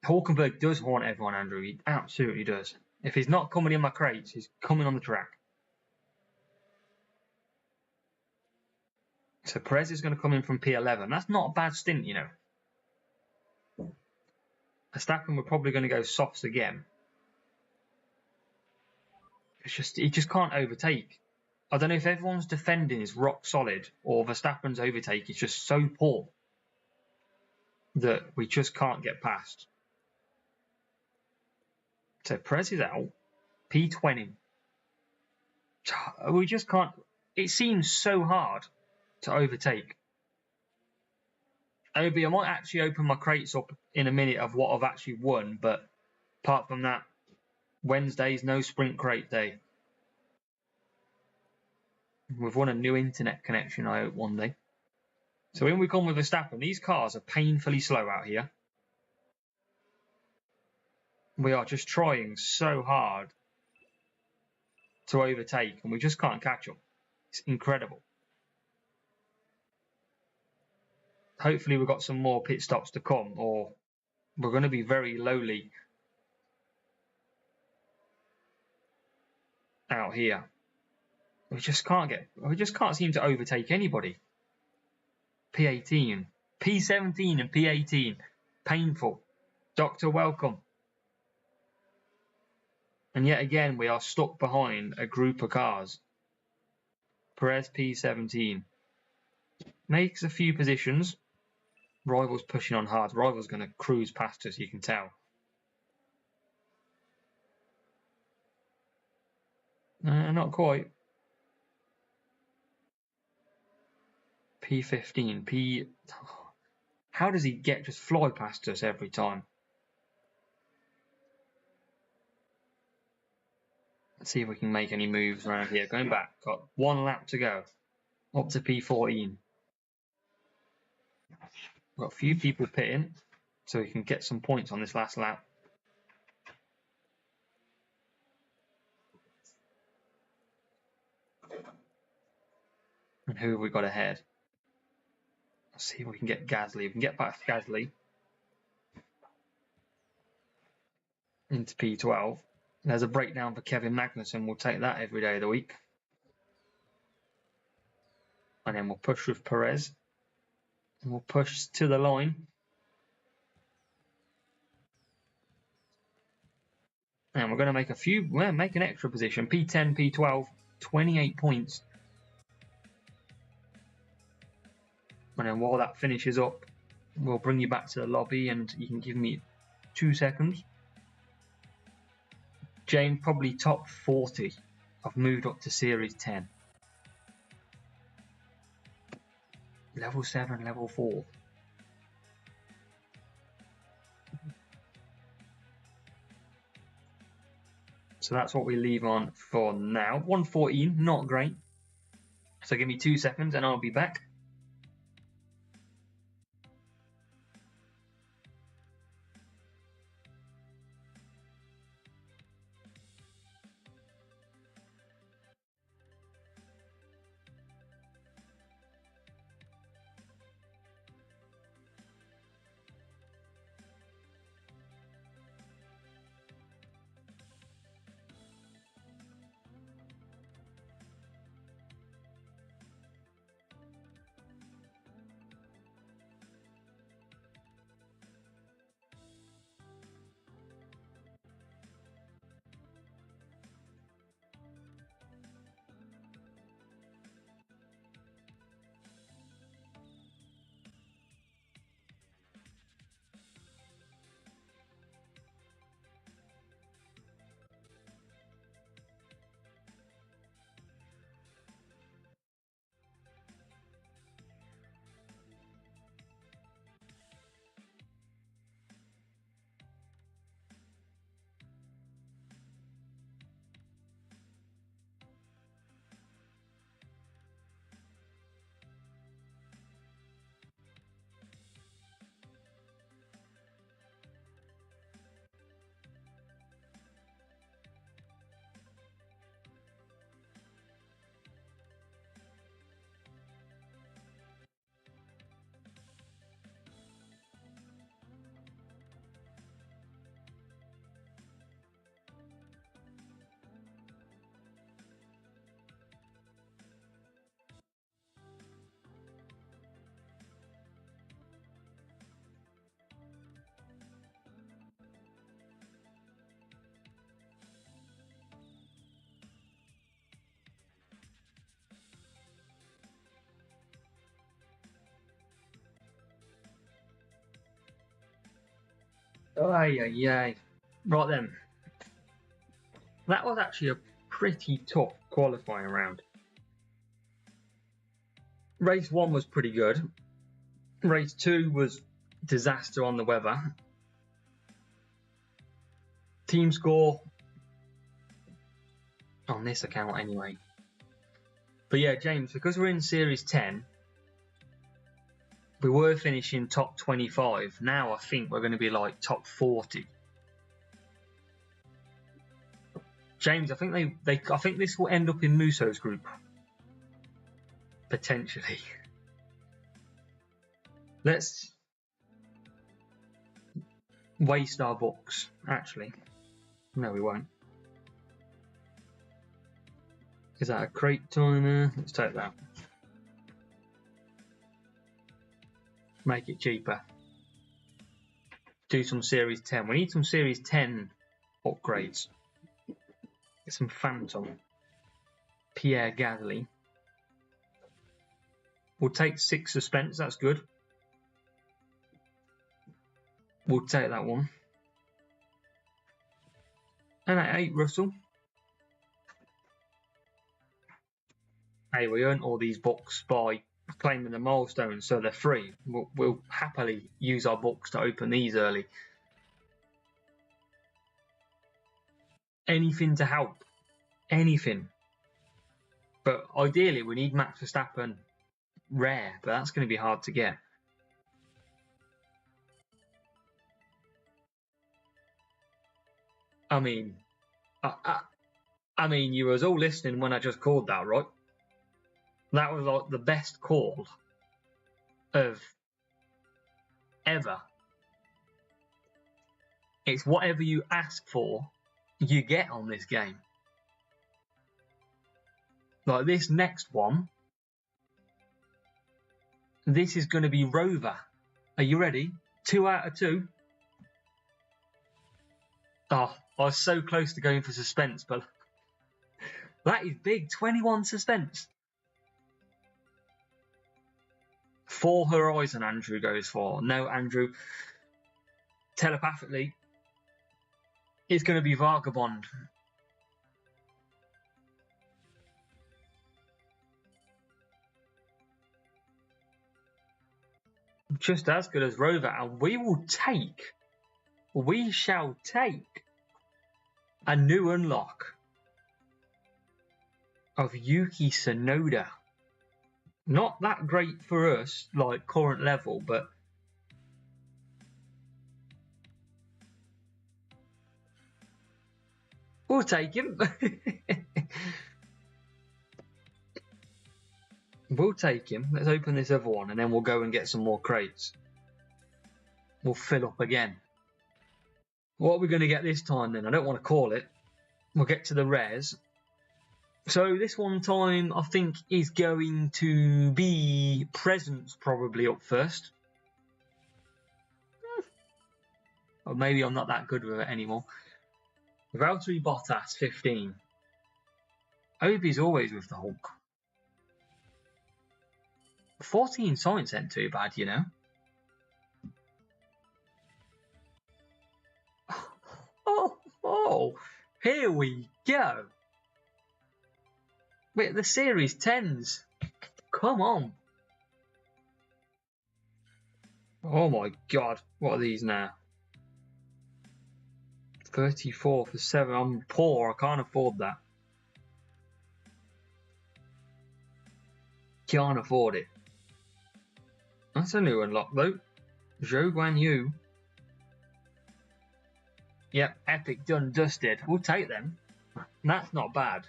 Hulkenberg does haunt everyone, Andrew. He absolutely does. If he's not coming in my crates, he's coming on the track. So Perez is going to come in from P11. That's not a bad stint, you know. Verstappen, we're probably going to go softs again. He just can't overtake. I don't know if everyone's defending is rock solid or Verstappen's overtake is just so poor that we just can't get past. So Perez is out. P20. We just can't. It seems so hard to overtake. Obi, I might actually open my crates up in a minute of what I've actually won, but apart from that, Wednesday's no sprint crate day. We've won a new internet connection, I hope, one day. So in we come with Verstappen. These cars are painfully slow out here. We are just trying so hard to overtake, and we just can't catch them. It's incredible. Hopefully we've got some more pit stops to come, or we're going to be very lowly out here. We just can't seem to overtake anybody. P18, P17 and P18. Painful. Doctor, welcome. And yet again, we are stuck behind a group of cars. Perez P17. Makes a few positions. Rival's pushing on hard. Rival's going to cruise past us, you can tell. Not quite. P15. How does he just fly past us every time? Let's see if we can make any moves around here. Going back. Got one lap to go. Up to P14. We've got a few people pitting, so we can get some points on this last lap. And who have we got ahead? Let's see if we can get Gasly. We can get past Gasly into P12. There's a breakdown for Kevin Magnussen. We'll take that every day of the week. And then we'll push with Perez. And we'll push to the line. And we're going to make a few, well, make an extra position. P10, P12, 28 points. And then while that finishes up, we'll bring you back to the lobby and you can give me 2 seconds. James, probably top 40. I've moved up to Series 10. Level 7, level 4. So that's what we leave on for now. 114, not great. So give me 2 seconds and I'll be back. Ay, ay, ay. Right then. That was actually a pretty tough qualifying round. Race 1 was pretty good. Race 2 was disaster on the weather. Team score on this account anyway. But yeah, James, because we're in Series 10, we were finishing top 25. Now I think we're going to be like top 40. James, I think I think this will end up in Muso's group. Potentially. Let's waste our books, actually. No, we won't. Is that a crate timer? Let's take that. Make it cheaper. Do some Series 10. We need some Series 10 upgrades. Get some Phantom. Pierre Gasly. We'll take 6 suspense, that's good. We'll take that one. And at 8 Russell. Hey, we earned all these books by claiming the milestones, so they're free. We'll happily use our books to open these early. Anything to help. Anything. But ideally, we need Max Verstappen rare, but that's going to be hard to get. I mean, you was all listening when I just called that, right? That was like the best call of ever. It's whatever you ask for, you get on this game. Like this next one, this is going to be Rover. Are you ready? 2 out of 2. Oh, I was so close to going for suspense, but that is big. 21 suspense. 4 Horizon Andrew goes for. No, Andrew. Telepathically, it's going to be Vagabond. Just as good as Rover, and we shall take a new unlock of Yuki Tsunoda. Not that great for us, like current level, but we'll take him. We'll take him. Let's open this other one, and then we'll go and get some more crates. We'll fill up again. What are we going to get this time then? I don't want to call it. We'll get to the rares. So this one time, I think, is going to be presents probably up first. Or maybe I'm not that good with it anymore. Valtteri Bottas, 15. I hope he's always with the Hulk. 14 science ain't too bad, you know. Oh, here we go. Wait, the Series 10s. Come on. Oh my god, what are these now? 34 for 7. I'm poor, I can't afford that. Can't afford it. That's a new unlock though. Zhou Guan Yu. Yep, epic done dusted. We'll take them. That's not bad.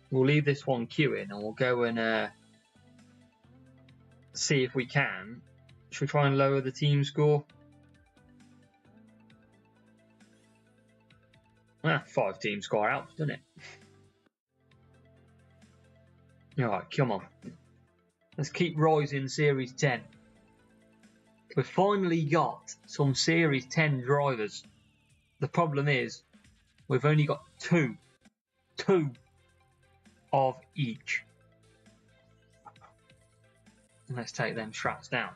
We'll leave this one queuing and we'll go and see if we can. Should we try and lower the team score? 5 team score helps, doesn't it? Alright, come on. Let's keep rising Series 10. We've finally got some Series 10 drivers. The problem is, we've only got two of each. And let's take them straps down.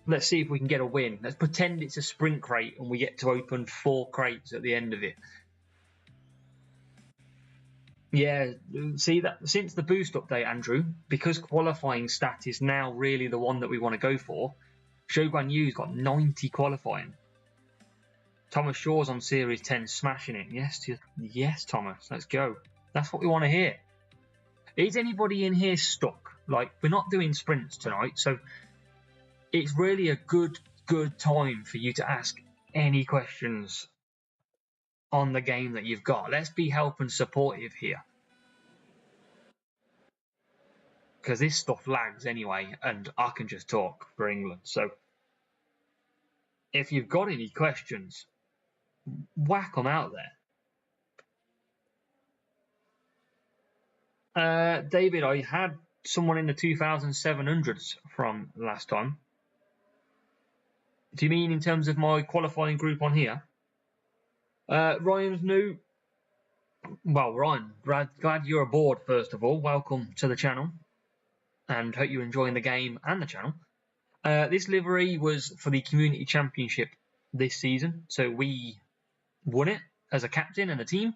Let's see if we can get a win. Let's pretend it's a sprint crate and we get to open 4 crates at the end of it. Yeah, see that since the boost update, Andrew, because qualifying stat is now really the one that we want to go for. Zhou Guan Yu's got 90 qualifying. Thomas Shaw's on Series 10 smashing it. Yes, Thomas, let's go. That's what we want to hear. Is anybody in here stuck? Like, we're not doing sprints tonight, so it's really a good time for you to ask any questions on the game that you've got. Let's be help and supportive here. Because this stuff lags anyway, and I can just talk for England. So if you've got any questions, whack them out there. David, I had someone in the 2700s from last time. Do you mean in terms of my qualifying group on here? Ryan's new. Well, Ryan, glad you're aboard, first of all. Welcome to the channel. And hope you're enjoying the game and the channel. This livery was for the Community Championship this season. So we won it as a captain and a team.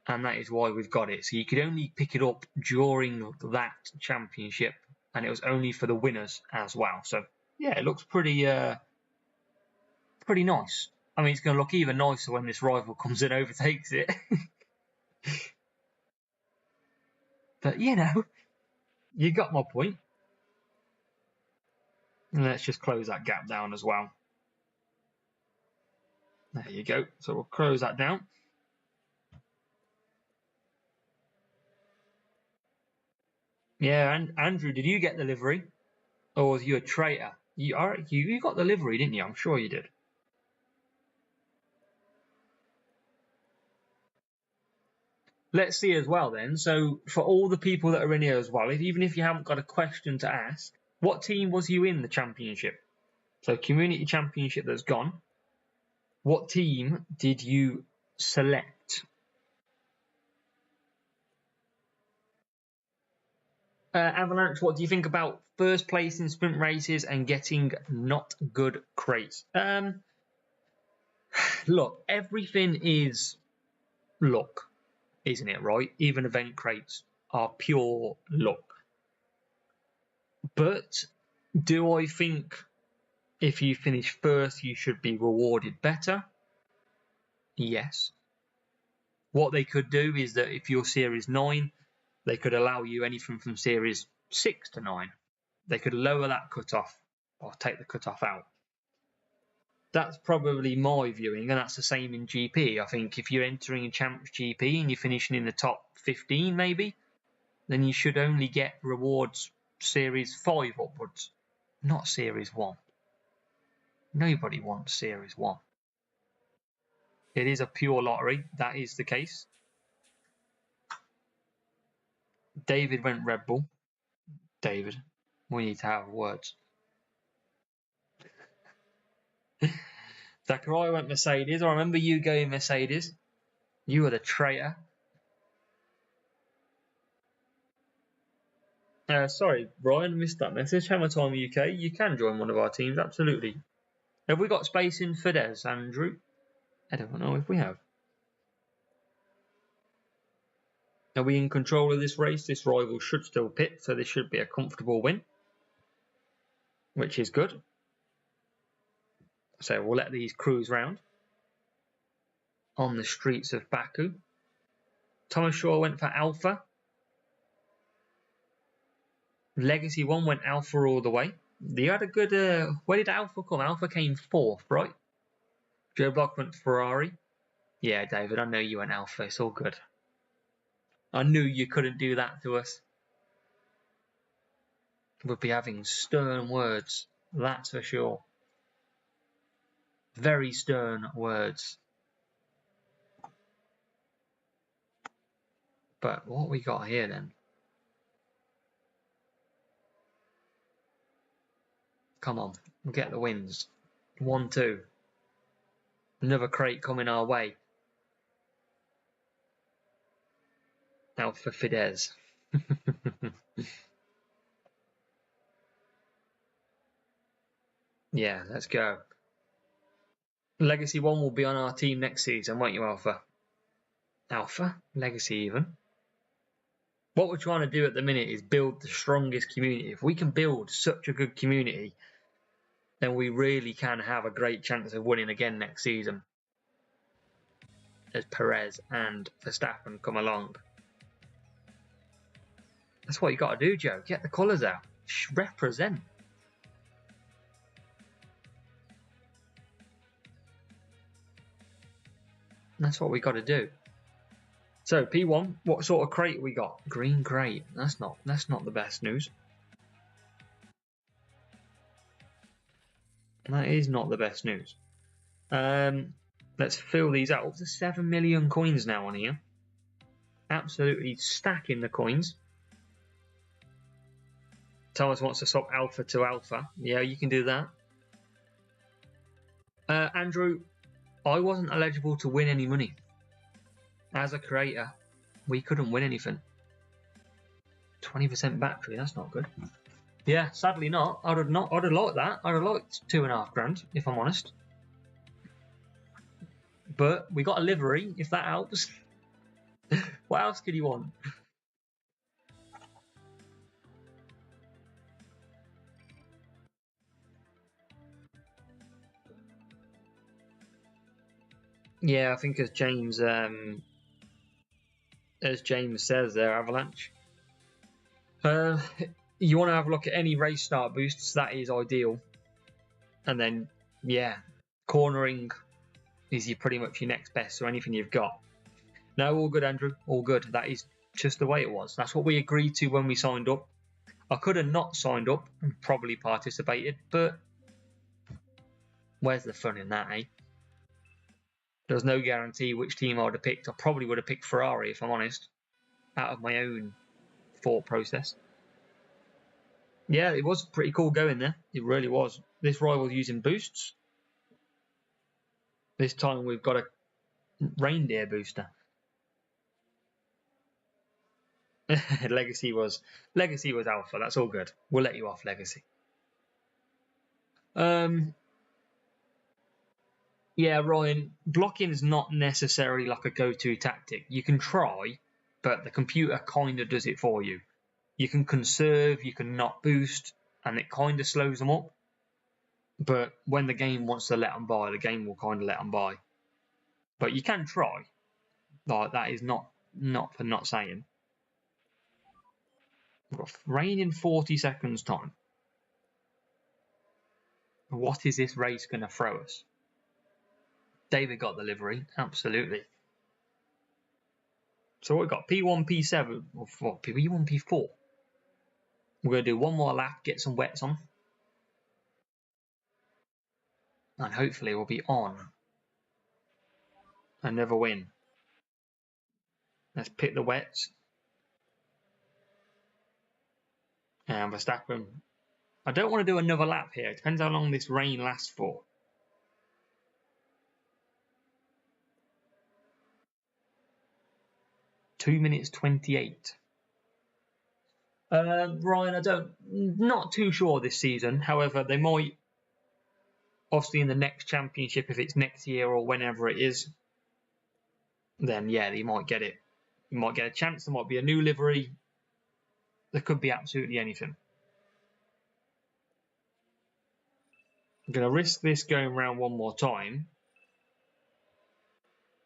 And that is why we've got it. So you could only pick it up during that championship. And it was only for the winners as well. So, yeah, it looks pretty nice. I mean, it's going to look even nicer when this rival comes in and overtakes it. But, you know, you got my point. And let's just close that gap down as well. There you go. So we'll close that down. Yeah, and Andrew, did you get the livery? Or was you a traitor? You got the livery, didn't you? I'm sure you did. Let's see as well then. So for all the people that are in here as well, even if you haven't got a question to ask, What team was you in the championship? So community championship that's gone. What team did you select? Avalanche, what do you think about first place in sprint races and getting not good crates? Look, everything is luck, isn't it, right? Even event crates are pure luck. But do I think if you finish first, you should be rewarded better? Yes. What they could do is that if you're Series 9, they could allow you anything from Series 6 to 9. They could lower that cutoff or take the cutoff out. That's probably my viewing, and that's the same in GP. I think if you're entering a Champs GP and you're finishing in the top 15 maybe, then you should only get rewards Series 5 upwards, not Series 1. Nobody wants Series 1. It is a pure lottery, that is the case. David went Red Bull. David, we need to have words. Zachariah went Mercedes. I remember you going Mercedes. You were the traitor. Sorry, Ryan, missed that message. Hammer Time UK. You can join one of our teams, absolutely. Have we got space in Fidesz, Andrew? I don't know if we have. Are we in control of this race? This rival should still pit, so this should be a comfortable win, which is good. So we'll let these cruise round on the streets of Baku. Thomas Shaw went for Alpha. Legacy 1 went Alpha all the way. They had a good... where did Alpha come? Alpha came 4th, right? Joe Block went Ferrari. Yeah, David, I know you went Alpha. It's all good. I knew you couldn't do that to us. We'll be having stern words, that's for sure. Very stern words. But what we got here then? Come on, we'll get the wins. 1-2. Another crate coming our way. Alpha Fidesz. Yeah, let's go. Legacy 1 will be on our team next season, won't you, Alpha? Alpha? Legacy even? What we're trying to do at the minute is build the strongest community. If we can build such a good community, then we really can have a great chance of winning again next season. As Perez and Verstappen come along. That's what you got to do, Joe. Get the colours out. Represent. That's what we got to do. So P1, what sort of crate we got? Green crate. That's not the best news. That is not the best news. Let's fill these out. There's 7 million coins now on here. Absolutely stacking the coins. Thomas wants to swap Alpha to Alpha. Yeah, you can do that. Andrew, I wasn't eligible to win any money. As a creator, we couldn't win anything. 20% battery, that's not good. Yeah, sadly not. I'd have liked that. I'd have liked $2,500, if I'm honest. But we got a livery, if that helps. What else could you want? Yeah, I think as James says there, Avalanche. You want to have a look at any race start boosts, that is ideal. And then, yeah, cornering is pretty much your next best, so anything you've got. No, all good, Andrew, all good. That is just the way it was. That's what we agreed to when we signed up. I could have not signed up and probably participated, but where's the fun in that, eh? There's no guarantee which team I would have picked. I probably would have picked Ferrari, if I'm honest, out of my own thought process. Yeah, it was pretty cool going there. It really was. This rival's using boosts. This time we've got a reindeer booster. Legacy was alpha. That's all good. We'll let you off, Legacy. Yeah, Ryan, blocking is not necessarily like a go-to tactic. You can try, but the computer kind of does it for you. You can conserve, you can not boost, and it kind of slows them up. But when the game wants to let them by, the game will kind of let them by. But you can try. Like, that is not for not saying. We've got rain in 40 seconds time. What is this race going to throw us? David got the livery, absolutely. So we've got P1, P7, or P1, P4. We're going to do one more lap, get some wets on. And hopefully we'll be on. Another win. Let's pick the wets. And Verstappen. I don't want to do another lap here. It depends how long this rain lasts for. Two minutes 28. Ryan, not too sure this season. However, they might, obviously in the next championship, if it's next year or whenever it is, then yeah, they might get it. You might get a chance. There might be a new livery. There could be absolutely anything. I'm going to risk this going around one more time,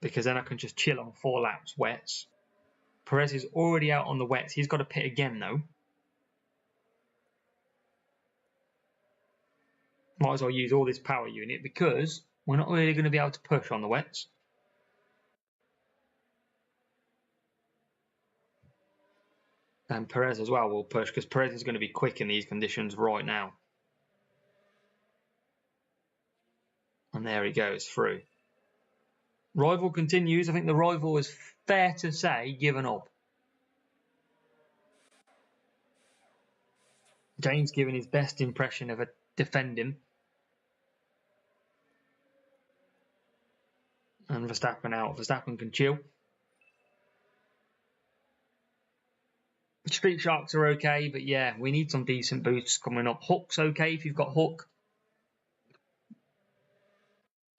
because then I can just chill on 4 laps wets. Perez is already out on the wets. He's got to pit again though. Might as well use all this power unit because we're not really going to be able to push on the wets. And Perez as well will push because Perez is going to be quick in these conditions right now. And there he goes through. Rival continues. I think the rival is fair to say given up. James giving his best impression of a defending. And Verstappen out. Verstappen can chill. Street Sharks are okay, but yeah, we need some decent boosts coming up. Hook's okay if you've got Hook.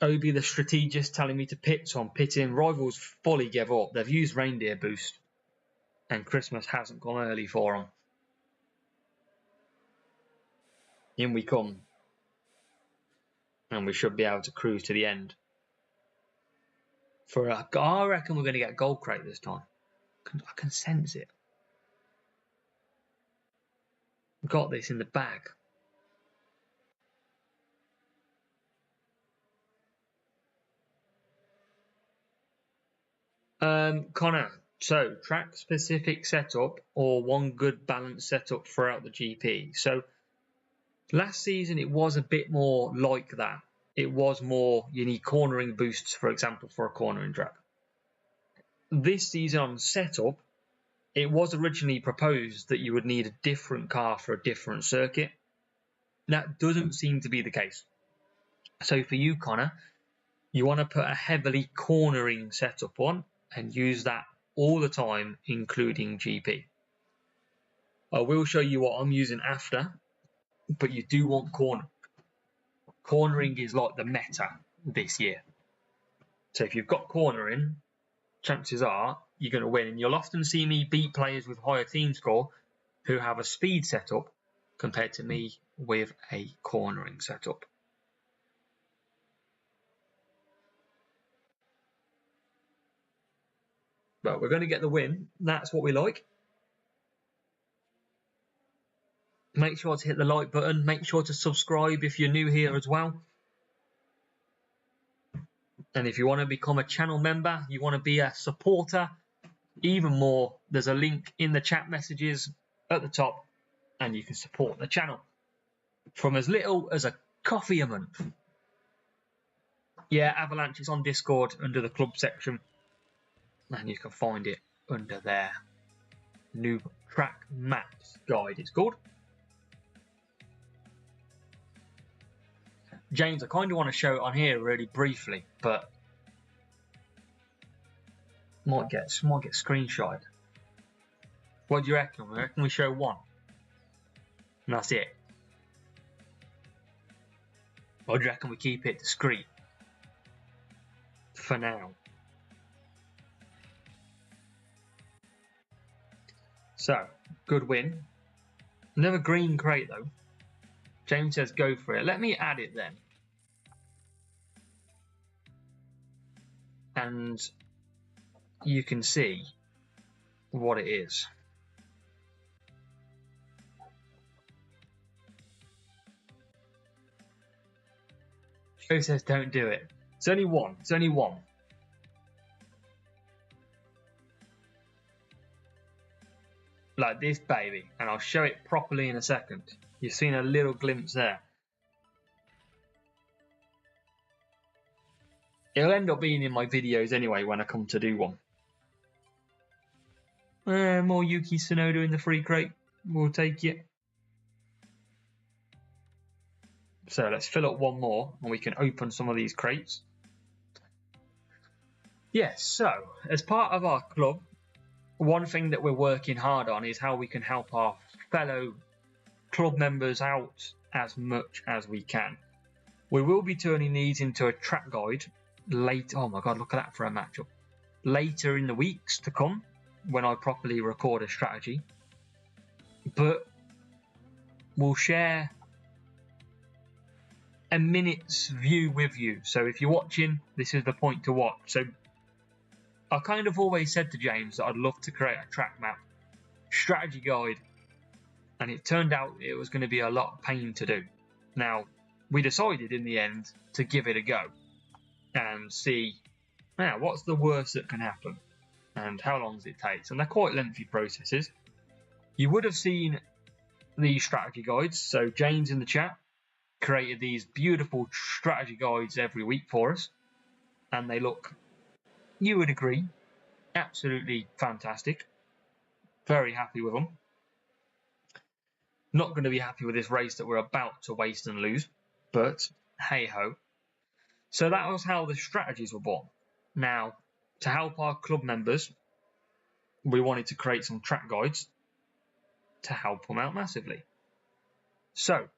Obi the strategist telling me to pit, so I'm pitting. Rivals fully give up. They've used reindeer boost, and Christmas hasn't gone early for them. In we come, and we should be able to cruise to the end. I reckon we're going to get gold crate this time. I can sense it. Got this in the bag. Connor, so track-specific setup or one good balanced setup throughout the GP? So last season it was a bit more like that. It was more, you need cornering boosts, for example, for a cornering track. This season on setup, it was originally proposed that you would need a different car for a different circuit. That doesn't seem to be the case. So for you, Connor, you want to put a heavily cornering setup on and use that all the time, including GP. I will show you what I'm using after, but you do want corner. Cornering is like the meta this year. So if you've got cornering, chances are you're going to win. And you'll often see me beat players with higher team score who have a speed setup compared to me with a cornering setup. But we're going to get the win. That's what we like. Make sure to hit the like button. Make sure to subscribe if you're new here as well. And if you want to become a channel member, you want to be a supporter, even more, there's a link in the chat messages at the top and you can support the channel from as little as a coffee a month. Yeah, Avalanche is on Discord under the club section and you can find it under there. New track maps guide it's called. James, I kind of want to show it on here really briefly, but might get screenshot. What do you reckon? I reckon we show one, and that's it. Or do you reckon we keep it discreet for now? So, good win. Another green crate though. James says go for it. Let me add it then. And you can see what it is. Joe says don't do it. It's only one. It's only one. Like this baby, and I'll show it properly in a second. You've seen a little glimpse there. It'll end up being in my videos anyway when I come to do one. More Yuki Tsunoda in the free crate. We'll take it. So let's fill up one more and we can open some of these crates. Yes, so as part of our club, one thing that we're working hard on is how we can help our fellow club members out as much as we can. We will be turning these into a track guide later. Oh my god, look at that for a matchup. Later in the weeks to come, when I properly record a strategy. But we'll share a minute's view with you. So if you're watching, this is the point to watch. So I kind of always said to James that I'd love to create a track map strategy guide, and it turned out it was going to be a lot of pain to do. Now, we decided in the end to give it a go and see, now, what's the worst that can happen and how long does it take? And they're quite lengthy processes. You would have seen these strategy guides. So James in the chat created these beautiful strategy guides every week for us, and they look, you would agree, absolutely fantastic. Very happy with them. Not going to be happy with this race that we're about to waste and lose, but hey ho. So that was how the strategies were born. Now, to help our club members, we wanted to create some track guides to help them out massively. So,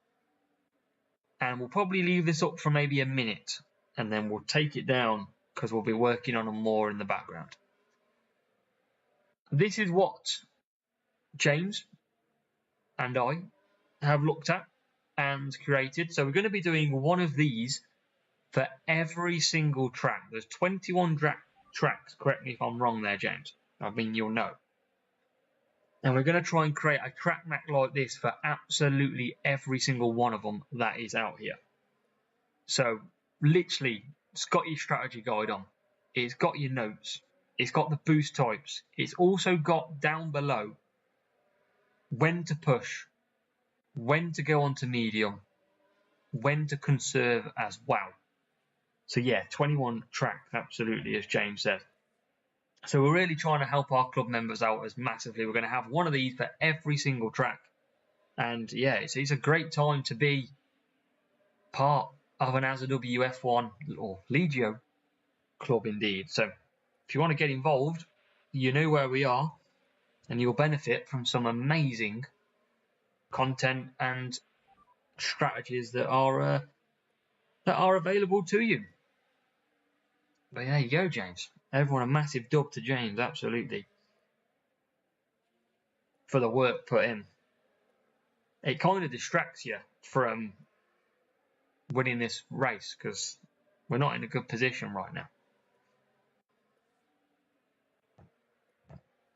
and we'll probably leave this up for maybe a minute, and then we'll take it down because we'll be working on them more in the background. This is what James and I have looked at and created. So we're going to be doing one of these for every single track. There's 21 tracks. Correct me if I'm wrong there, James. I mean, you'll know. And we're going to try and create a track map like this for absolutely every single one of them that is out here. So literally, it's got your strategy guide on. It's got your notes. It's got the boost types. It's also got down below when to push, when to go on to medium, when to conserve as well. So yeah, 21 tracks, absolutely, as James said. So we're really trying to help our club members out as massively. We're going to have one of these for every single track. And yeah, it's a great time to be part of an ASA WF1 or Legio club indeed. So if you want to get involved, you know where we are, and you'll benefit from some amazing content and strategies that are available to you. But there you go, James. Everyone a massive dub to James, absolutely, for the work put in. It kind of distracts you from winning this race because we're not in a good position right now.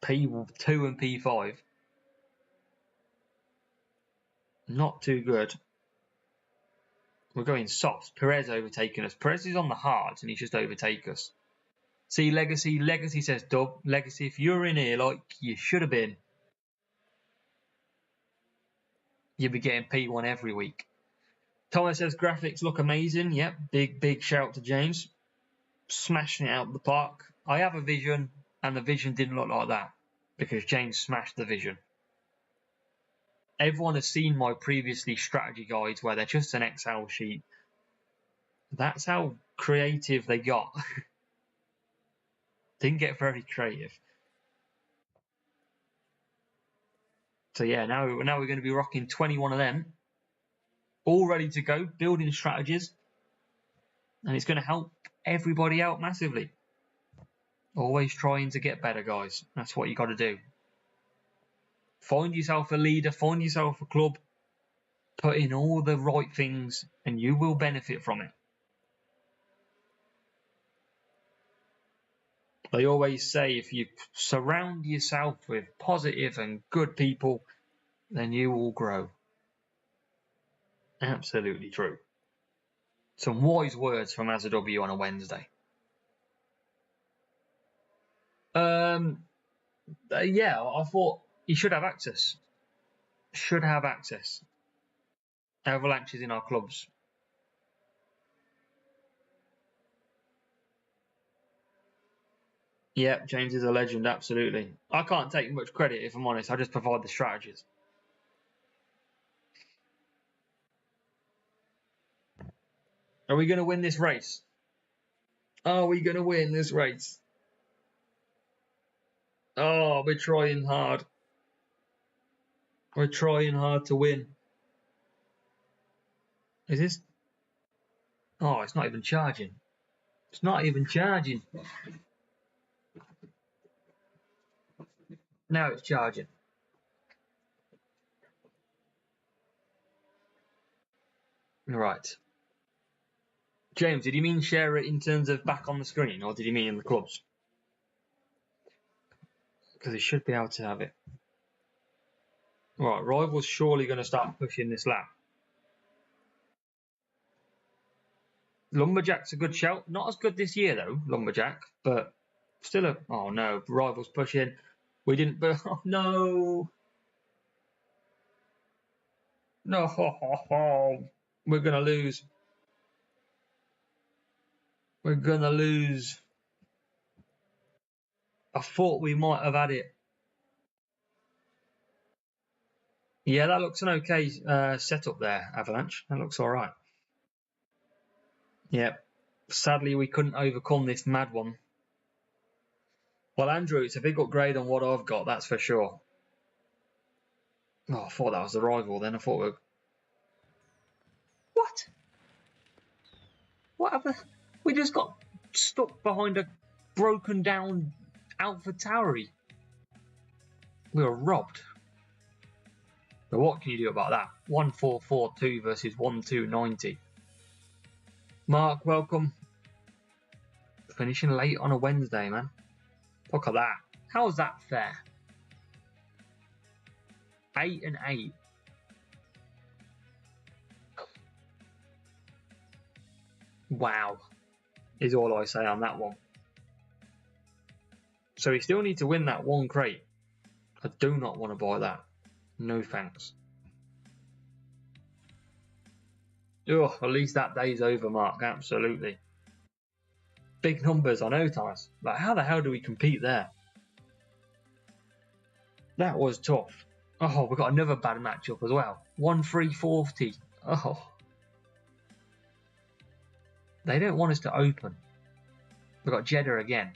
P2 and P5. Not too good. We're going soft. Perez overtaking us. Perez is on the hards and he's just overtaken us. See, Legacy. Legacy says dub. Legacy, if you're in here like you should have been, you'll be getting P1 every week. Thomas says graphics look amazing. Yep, big shout to James. Smashing it out of the park. I have a vision, and the vision didn't look like that because James smashed the vision. Everyone has seen my previously strategy guides where they're just an Excel sheet That's how creative they got. Didn't get very creative. So yeah, now we're going to be rocking 21 of them, all ready to go, building strategies, and it's going to help everybody out massively. Always trying to get better, guys. That's what you got to do. Find yourself a leader, find yourself a club, put in all the right things, and you will benefit from it. They always say if you surround yourself with positive and good people, then you will grow. Absolutely true. Some wise words from AZW on a Wednesday. Yeah, I thought he should have access. Should have access. Avalanche is in our clubs. Yeah, James is a legend, absolutely. I can't take much credit if I'm honest. I just provide the strategies. Are we going to win this race? Are we going to win this race? Oh, we're trying hard. We're trying hard to win. Is this? Oh, it's not even charging. It's not even charging. Now it's charging. Right. James, did you mean share it in terms of back on the screen, or did you mean in the clubs? Because he should be able to have it. Right, Rival's surely going to start pushing this lap. Lumberjack's a good shout. Not as good this year, though, Lumberjack, but still a... Oh, no, Rival's pushing. We didn't... Oh, no. No, we're going to lose. We're going to lose. I thought we might have had it. Yeah, that looks an okay setup there, Avalanche. That looks all right. Yep. Sadly, we couldn't overcome this mad one. Well, Andrew, it's a big upgrade on what I've got, that's for sure. Oh, I thought that was the rival then. I thought we were... What? What happened? We just got stuck behind a broken down Alpha Tauri. We were robbed. But what can you do about that? 1442 versus 1290. Mark, welcome. Finishing late on a Wednesday, man. Look at that. How is that fair? 8 and 8. Wow. Is all I say on that one. So we still need to win that one crate. I do not want to buy that. No thanks. Oh, at least that day's over, Mark. Absolutely. Big numbers on O-Ties. Like, how the hell do we compete there? That was tough. Oh, we got another bad matchup as well. 1-3-40. Oh. They don't want us to open. We got Jeddah again.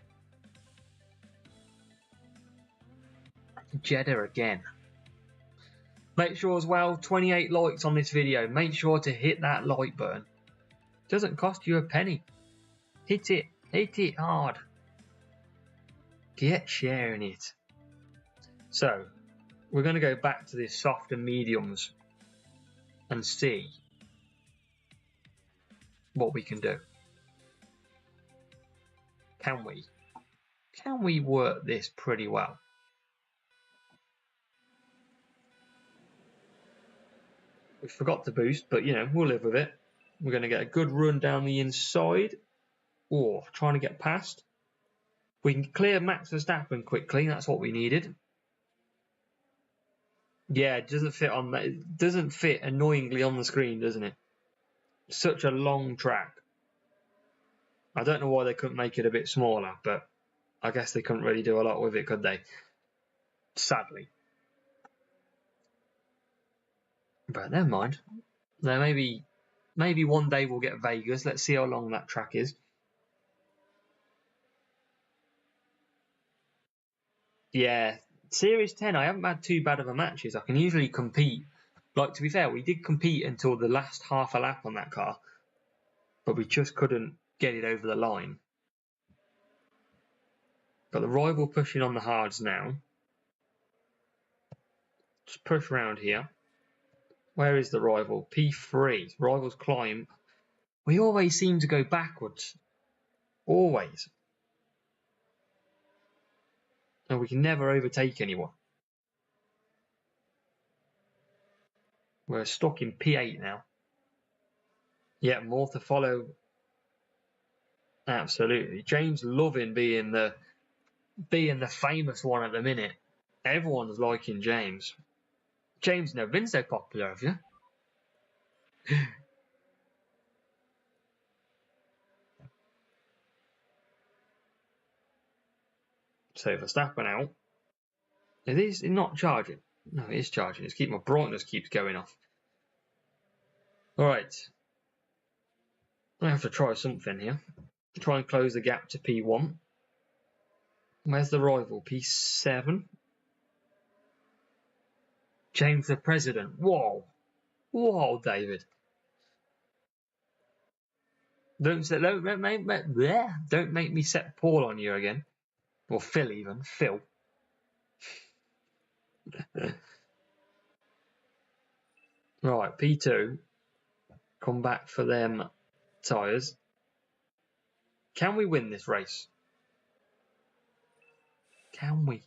Jeddah again. Make sure as well, 28 likes on this video. Make sure to hit that like button. Doesn't cost you a penny. Hit it. Hit it hard. Get sharing it. So, we're going to go back to this soft and mediums and see what we can do. Can we? Can we work this pretty well? We forgot to boost, but you know, we'll live with it. We're going to get a good run down the inside. Or trying to get past. We can clear Max Verstappen quickly. That's what we needed. Yeah, it doesn't fit on that. It doesn't fit annoyingly on the screen, doesn't it? Such a long track. I don't know why they couldn't make it a bit smaller, but I guess they couldn't really do a lot with it, could they? Sadly. But never mind. There may be Maybe one day we'll get Vegas. Let's see how long that track is. Yeah, Series 10, I haven't had too bad of a matches. I can usually compete. Like, to be fair, we did compete until the last half a lap on that car, but we just couldn't get it over the line. Got the rival pushing on the hards now. Just push around here. Where is the rival? P3. Rivals climb. We always seem to go backwards. Always. And we can never overtake anyone. We're stuck in P8 now. Yeah, more to follow. Absolutely. James loving being the famous one at the minute. Everyone's liking James. James never been so popular, have you? So Verstappen out. It is not charging. No, it is charging. It's my brightness keeps going off. Alright. I have to try something here. Try and close the gap to P1. Where's the rival? P7. James the President. Whoa. Whoa, David. Don't make me set Paul on you again. Or Phil even. Phil. Right, P2. Come back for them tyres. Can we win this race? Can we?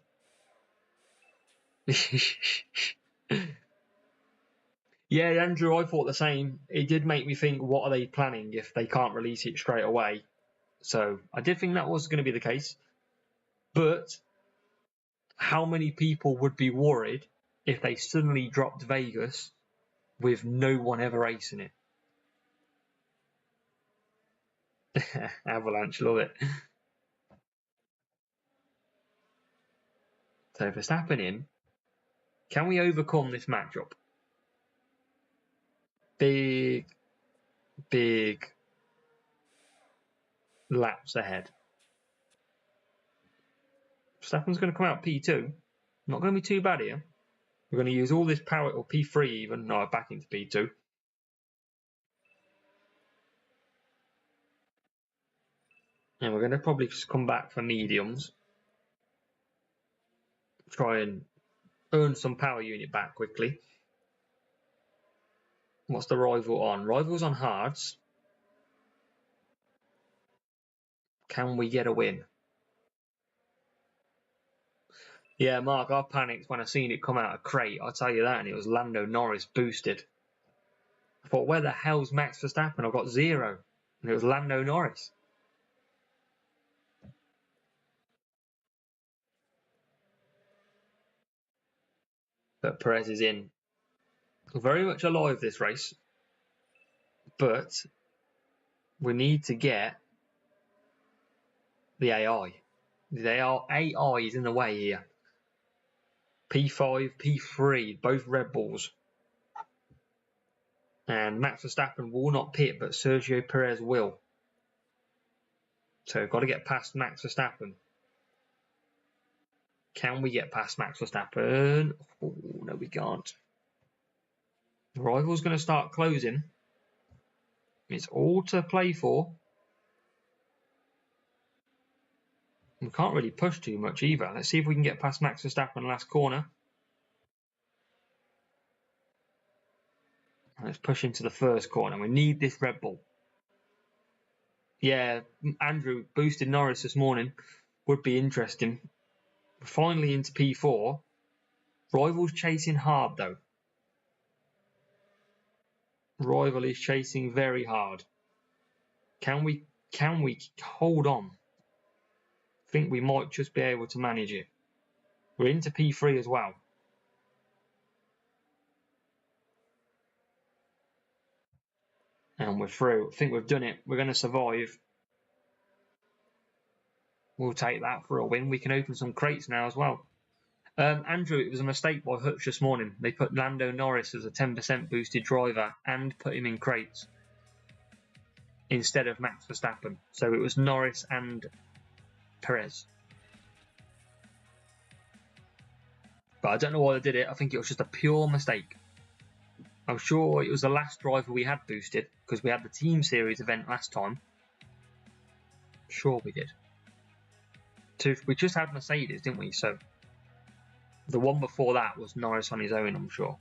Yeah, Andrew, I thought the same. It did make me think, what are they planning if they can't release it straight away? So I did think that was going to be the case. But how many people would be worried if they suddenly dropped Vegas with no one ever racing it? Avalanche, love it. So if it's happening, can we overcome this matchup? Big laps ahead. Verstappen's going to come out P2. Not going to be too bad here. We're going to use all this power, or P3 even. No, back into P2. And we're going to probably just come back for mediums. Try and earn some power unit back quickly. What's the rival on? Rival's on hards. Can we get a win? Yeah, Mark, I panicked when I seen it come out of crate. I'll tell you that, and it was Lando Norris boosted. I thought, where the hell's Max Verstappen? I got 0. And it was Lando Norris. But Perez is in. Very much alive this race. But we need to get the AI. The AI is in the way here. P5, P3, both Red Bulls. And Max Verstappen will not pit, but Sergio Perez will. So got to get past Max Verstappen. Can we get past Max Verstappen? Oh, no, we can't. The rival's going to start closing. It's all to play for. We can't really push too much either. Let's see if we can get past Max Verstappen last corner. Let's push into the first corner. We need this Red Bull. Yeah, Andrew boosted Norris this morning. Would be interesting. We're finally into P4. Rival's chasing hard though. Rival is chasing very hard. Can we hold on? I think we might just be able to manage it. We're into P3 as well. And we're through. I think we've done it. We're going to survive. We'll take that for a win. We can open some crates now as well. Andrew, it was a mistake by Hutch this morning. They put Lando Norris as a 10% boosted driver and put him in crates. instead of Max Verstappen. So it was Norris and Perez. But I don't know why they did it. I think it was just a pure mistake. I'm sure it was the last driver we had boosted because we had the Team Series event last time. Sure we did. So we just had Mercedes, didn't we? So the one before that was Norris on his own, I'm sure.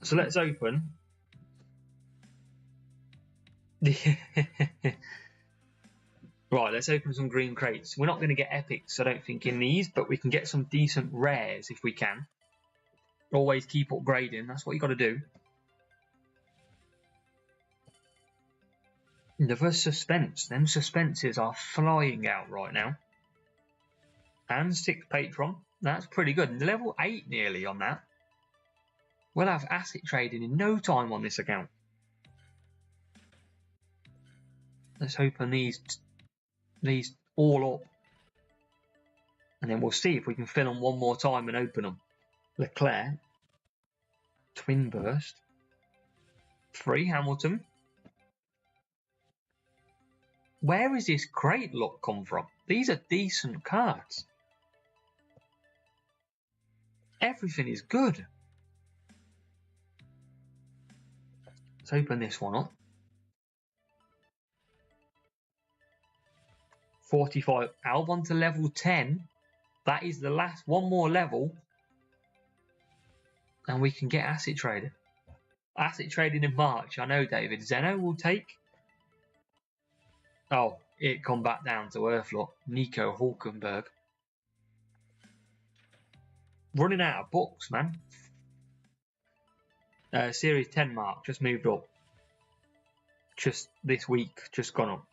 So let's open. Right, let's open some green crates. We're not going to get epics, I don't think, in these, but we can get some decent rares if we can. Always keep upgrading, that's what you got to do. Another suspense. Them suspenses are flying out right now. And 6 Patron. That's pretty good. Level 8 nearly on that. We'll have asset trading in no time on this account. Let's open these all up. And then we'll see if we can fill them one more time and open them. Leclerc. Twin Burst. Free Hamilton. Where is this crate luck come from? These are decent cards. Everything is good. Let's open this one up. 45. Albon to level 10. That is the last one more level. And we can get asset trading. Asset trading in March. I know, David. Zeno will take. Oh, it come back down to earth, look. Nico Hulkenberg. Running out of books, man. Series 10 mark. Just moved up. Just this week. Just gone up.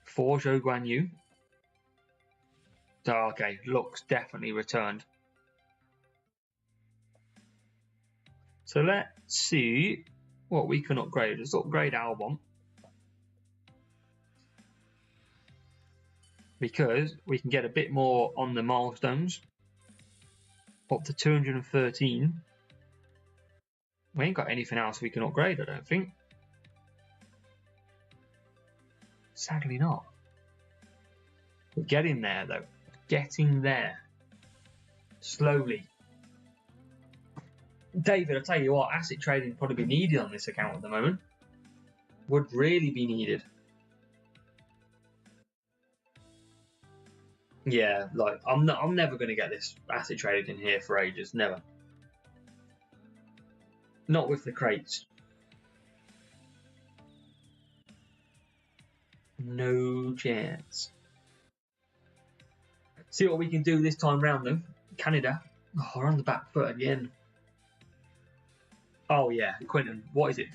For Zhou Guan Yu. Oh, okay, looks definitely returned. So let's see what we can upgrade. Let's upgrade Albon. Because we can get a bit more on the milestones. Up to 213. We ain't got anything else we can upgrade, I don't think. Sadly not. We're getting there though. Getting there. Slowly. David, I tell you what, asset trading would probably be needed on this account at the moment. Would really be needed. Yeah, like I'm never going to get this asset traded in here for ages. Never. Not with the crates. No chance. See what we can do this time round though. Canada. Oh, we're on the back foot again. Oh yeah, Quinton. What is it?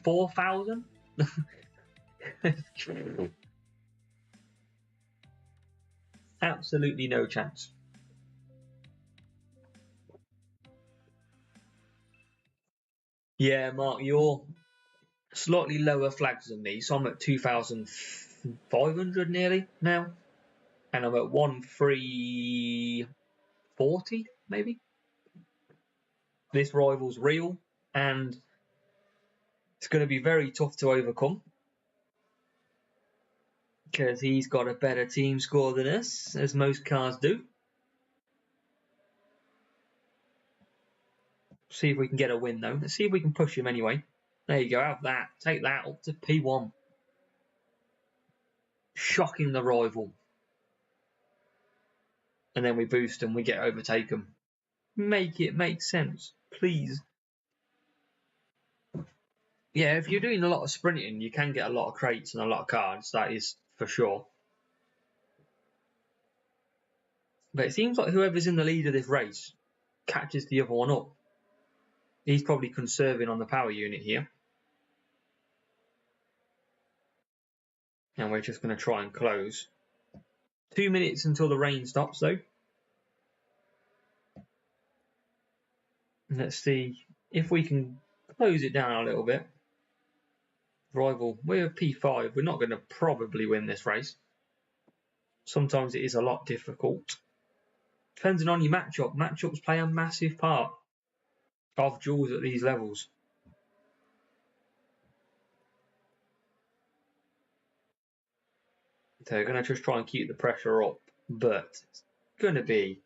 4,000? Absolutely no chance. Yeah, Mark, you're slightly lower flags than me, so I'm at 2,500 nearly now, and I'm at 1,340 maybe. This rival's real, and it's going to be very tough to overcome because he's got a better team score than us, as most cars do. See if we can get a win though. Let's see if we can push him anyway. There you go, have that. Take that up to P1. Shocking the rival. And then we boost and we get overtaken. Make it make sense, please. Yeah, if you're doing a lot of sprinting, you can get a lot of crates and a lot of cards. That is for sure. But it seems like whoever's in the lead of this race catches the other one up. He's probably conserving on the power unit here. And we're just going to try and close. 2 minutes until the rain stops though. Let's see if we can close it down a little bit. Rival, we're P5. We're not going to probably win this race. Sometimes it is a lot difficult. Depending on your matchup. Matchups play a massive part. of duels at these levels. They're going to just try and keep the pressure up, but it's going to be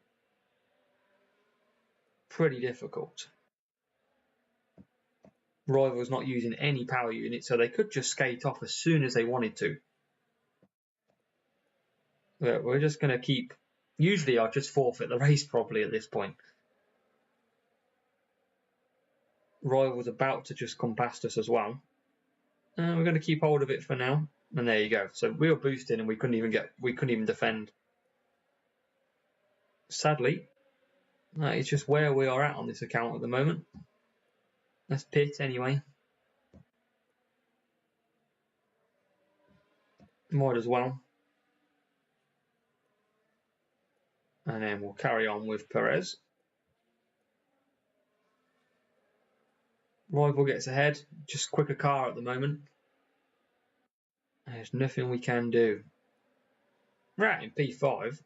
pretty difficult. Rival's not using any power units, so they could just skate off as soon as they wanted to. But we're just going to keep... Usually I'll just forfeit the race probably at this point. Rival's about to just come past us as well. We're going to keep hold of it for now. And there you go. So we were boosting and we couldn't even defend. Sadly, that is just where we are at on this account at the moment. Let's pit anyway. Might as well. And then we'll carry on with Perez. Rival gets ahead. Just quicker car at the moment. There's nothing we can do. Right, in P5.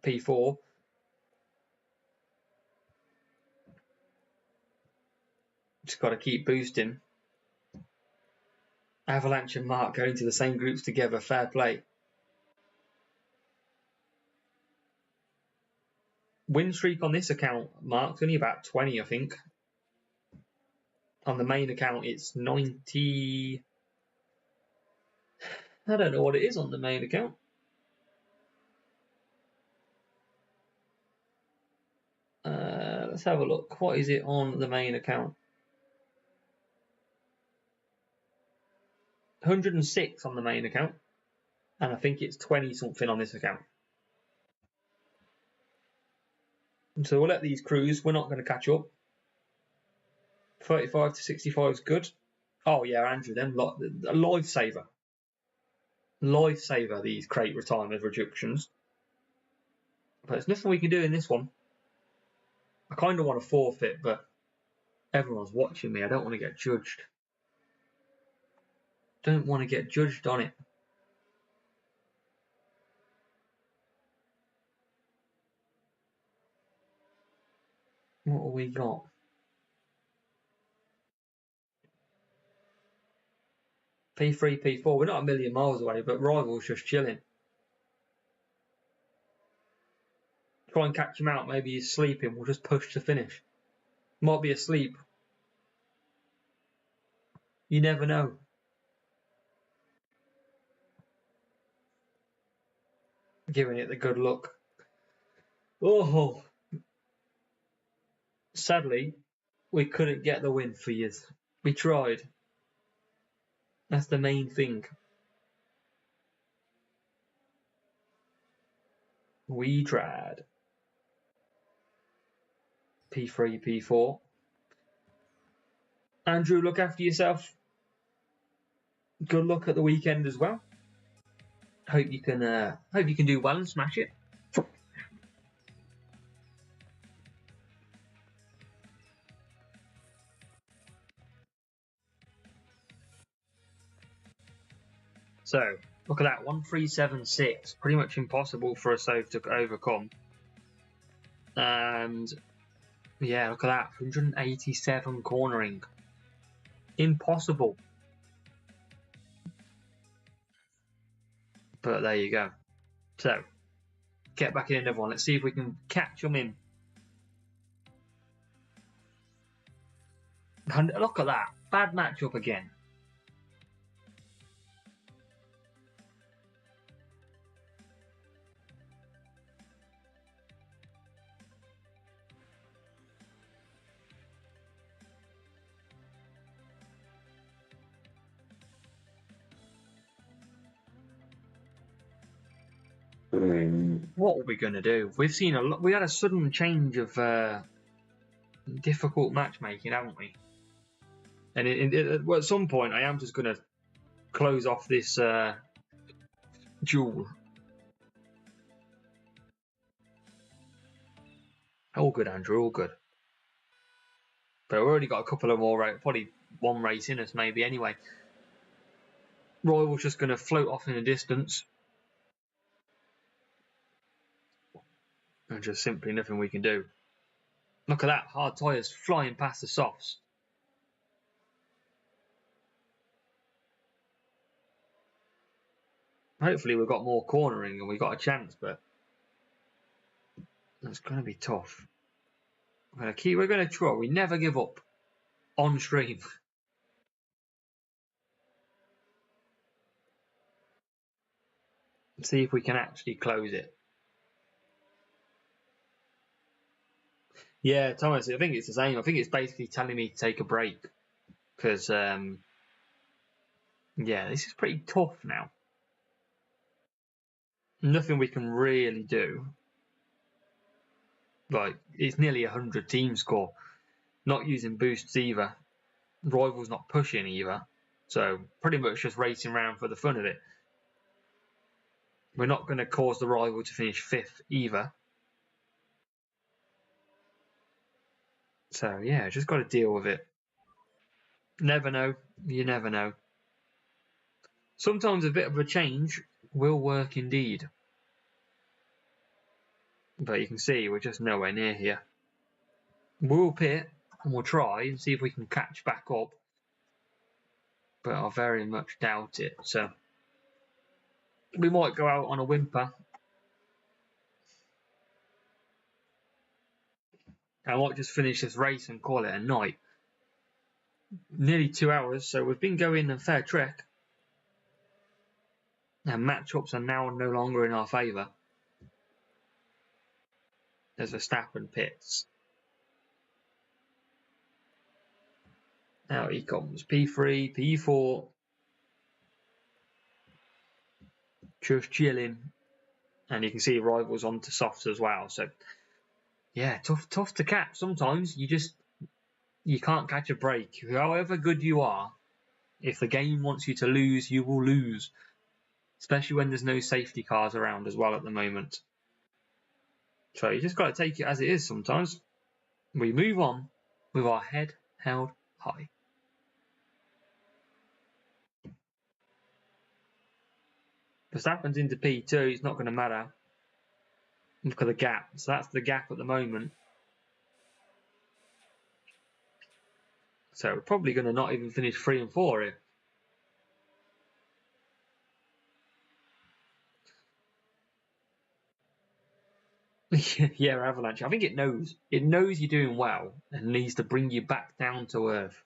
P4. Just got to keep boosting. Avalanche and Mark going to the same groups together. Fair play. Win streak on this account, Mark's only about 20, I think. On the main account, it's 90. I don't know what it is on the main account. Let's have a look. What is it on the main account? 106 on the main account. And I think it's 20 something on this account. And so we'll let these cruise. We're not going to catch up. 35 to 65 is good. Oh yeah, Andrew, then a lifesaver. Lifesaver, these crate retirement reductions. But there's nothing we can do in this one. I kind of want to forfeit, but everyone's watching me. I don't want to get judged. Don't want to get judged on it. What have we got? P3, P4. We're not a million miles away, but Rival's just chilling. Try and catch him out. Maybe he's sleeping. We'll just push to finish. Might be asleep. You never know. Giving it the good look. Oh. Sadly, we couldn't get the win for you. We tried. That's the main thing. We tried. P3, P4. Andrew, look after yourself. Good luck at the weekend as well. Hope you can do well and smash it. So look at that, 1376. Pretty much impossible for a save to overcome. And yeah, look at that, 187 cornering. Impossible. But there you go. So get back in another one. Let's see if we can catch them in. And look at that, bad matchup again. What are we going to do? We've seen a lot. We had a sudden change of difficult matchmaking, haven't we? And well, at some point, I am just going to close off this duel. All good, Andrew. All good. But we've already got a couple of more, probably one race in us, maybe. Anyway, Roy was just going to float off in the distance. And just simply nothing we can do. Look at that, hard tyres flying past the softs. Hopefully we've got more cornering and we've got a chance, but it's going to be tough. We're going to try. We never give up on stream. See if we can actually close it. Yeah, Thomas, I think it's the same. I think it's basically telling me to take a break. Because, yeah, this is pretty tough now. Nothing we can really do. Like, it's nearly 100 team score. Not using boosts either. Rival's not pushing either. So, pretty much just racing around for the fun of it. We're not going to cause the rival to finish 5th either. So, yeah, just got to deal with it. Never know. You never know. Sometimes a bit of a change will work indeed. But you can see we're just nowhere near here. We'll pit and we'll try and see if we can catch back up. But I very much doubt it. So we might go out on a whimper. I might just finish this race and call it a night. Nearly 2 hours, so we've been going a fair trek. And matchups are now no longer in our favour. There's Verstappen pits. Out he comes. P3, P4. Just chilling. And you can see rivals onto softs as well. So, yeah, tough to catch. Sometimes you can't catch a break. However good you are, if the game wants you to lose, you will lose. Especially when there's no safety cars around as well at the moment. So you just got to take it as it is sometimes. We move on with our head held high. Verstappen's into P2, it's not going to matter. Look at the gap. So that's the gap at the moment. So we're probably going to not even finish 3 and 4 here. Yeah, Avalanche. I think it knows. It knows you're doing well and needs to bring you back down to earth.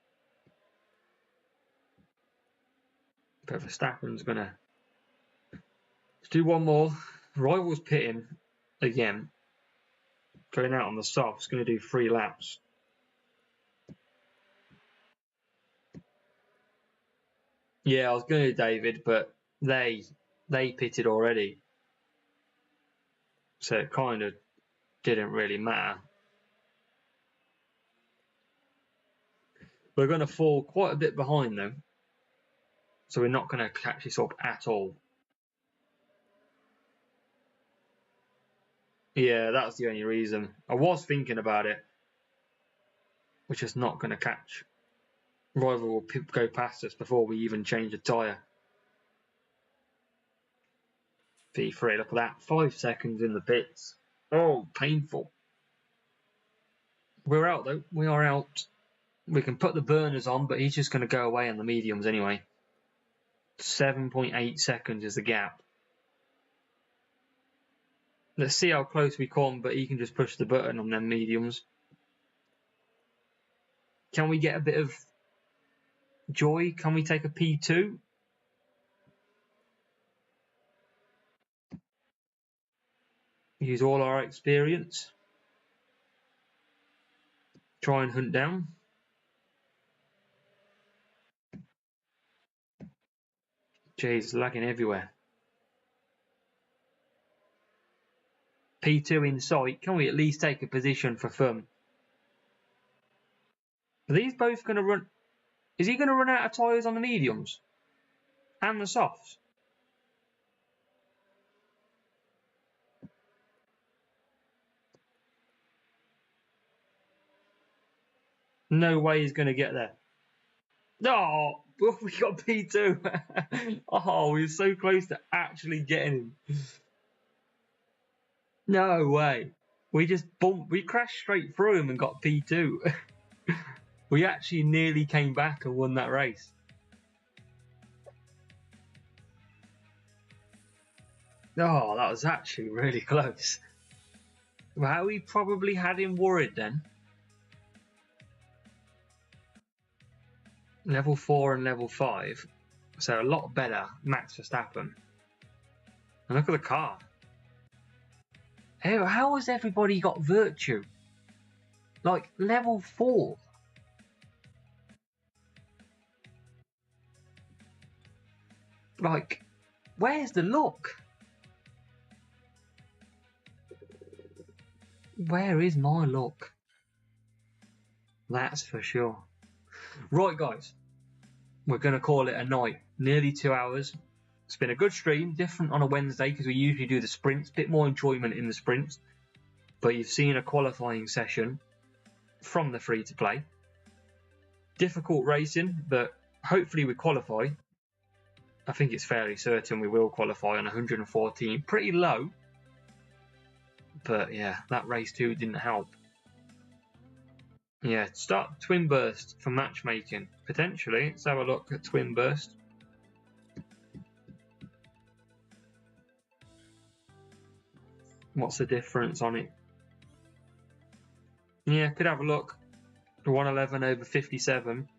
But Verstappen's going to do one more. Rivals pitting again. Going out on the softs. Going to do 3 laps. Yeah, I was going to do David, but they pitted already. So it kind of didn't really matter. We're going to fall quite a bit behind though. So we're not going to catch this up at all. Yeah, that's the only reason. I was thinking about it. We're just not going to catch. Rival will go past us before we even change a tyre. P3, look at that. 5 seconds in the pits. Oh, painful. We're out though. We are out. We can put the burners on, but he's just going to go away on the mediums anyway. 7.8 seconds is the gap. Let's see how close we come, but he can just push the button on them mediums. Can we get a bit of joy? Can we take a P2? Use all our experience. Try and hunt down. Jeez, lagging everywhere. P2 in sight. Can we at least take a position for fun? Are these both going to run? Is he going to run out of tyres on the mediums? And the softs? No way he's going to get there. Oh, we got P2. Oh, we were so close to actually getting him. No way. We crashed straight through him and got P2. We actually nearly came back and won that race. Oh, that was actually really close. Well, we probably had him worried then. Level 4 and level 5. So a lot better, Max Verstappen. And look at the car. How has everybody got virtue? Like, level 4. Like, where's the luck? Where is my luck? That's for sure. Right, guys. We're going to call it a night. Nearly 2 hours. It's been a good stream. Different on a Wednesday because we usually do the sprints. Bit more enjoyment in the sprints. But you've seen a qualifying session from the free-to-play. Difficult racing, but hopefully we qualify. I think it's fairly certain we will qualify on 114. Pretty low. But yeah, that race 2 didn't help. Yeah, start Twin Burst for matchmaking. Potentially. Let's have a look at Twin Burst. What's the difference on it? Yeah, could have a look. 111 over 57.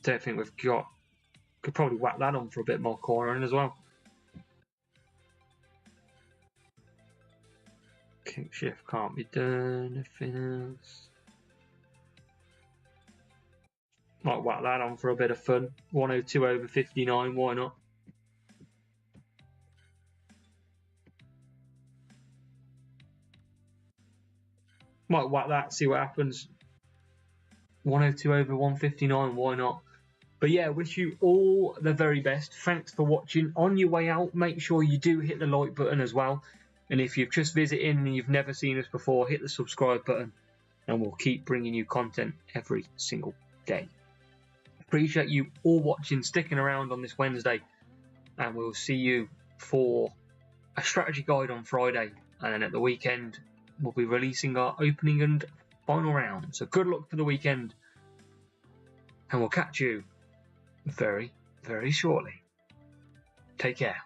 Don't think we've got... Could probably whack that on for a bit more cornering as well. Kick shift can't be done. Nothing else. Might whack that on for a bit of fun. 102 over 59, why not? Might whack that, see what happens. 102 over 159, why not? But yeah, wish you all the very best. Thanks for watching. On your way out, make sure you do hit the like button as well. And if you've just visited and you've never seen us before, hit the subscribe button. And we'll keep bringing you content every single day. Appreciate you all watching, sticking around on this Wednesday. And we'll see you for a strategy guide on Friday. And then at the weekend, we'll be releasing our opening and final round. So good luck for the weekend. And we'll catch you very, very shortly. Take care.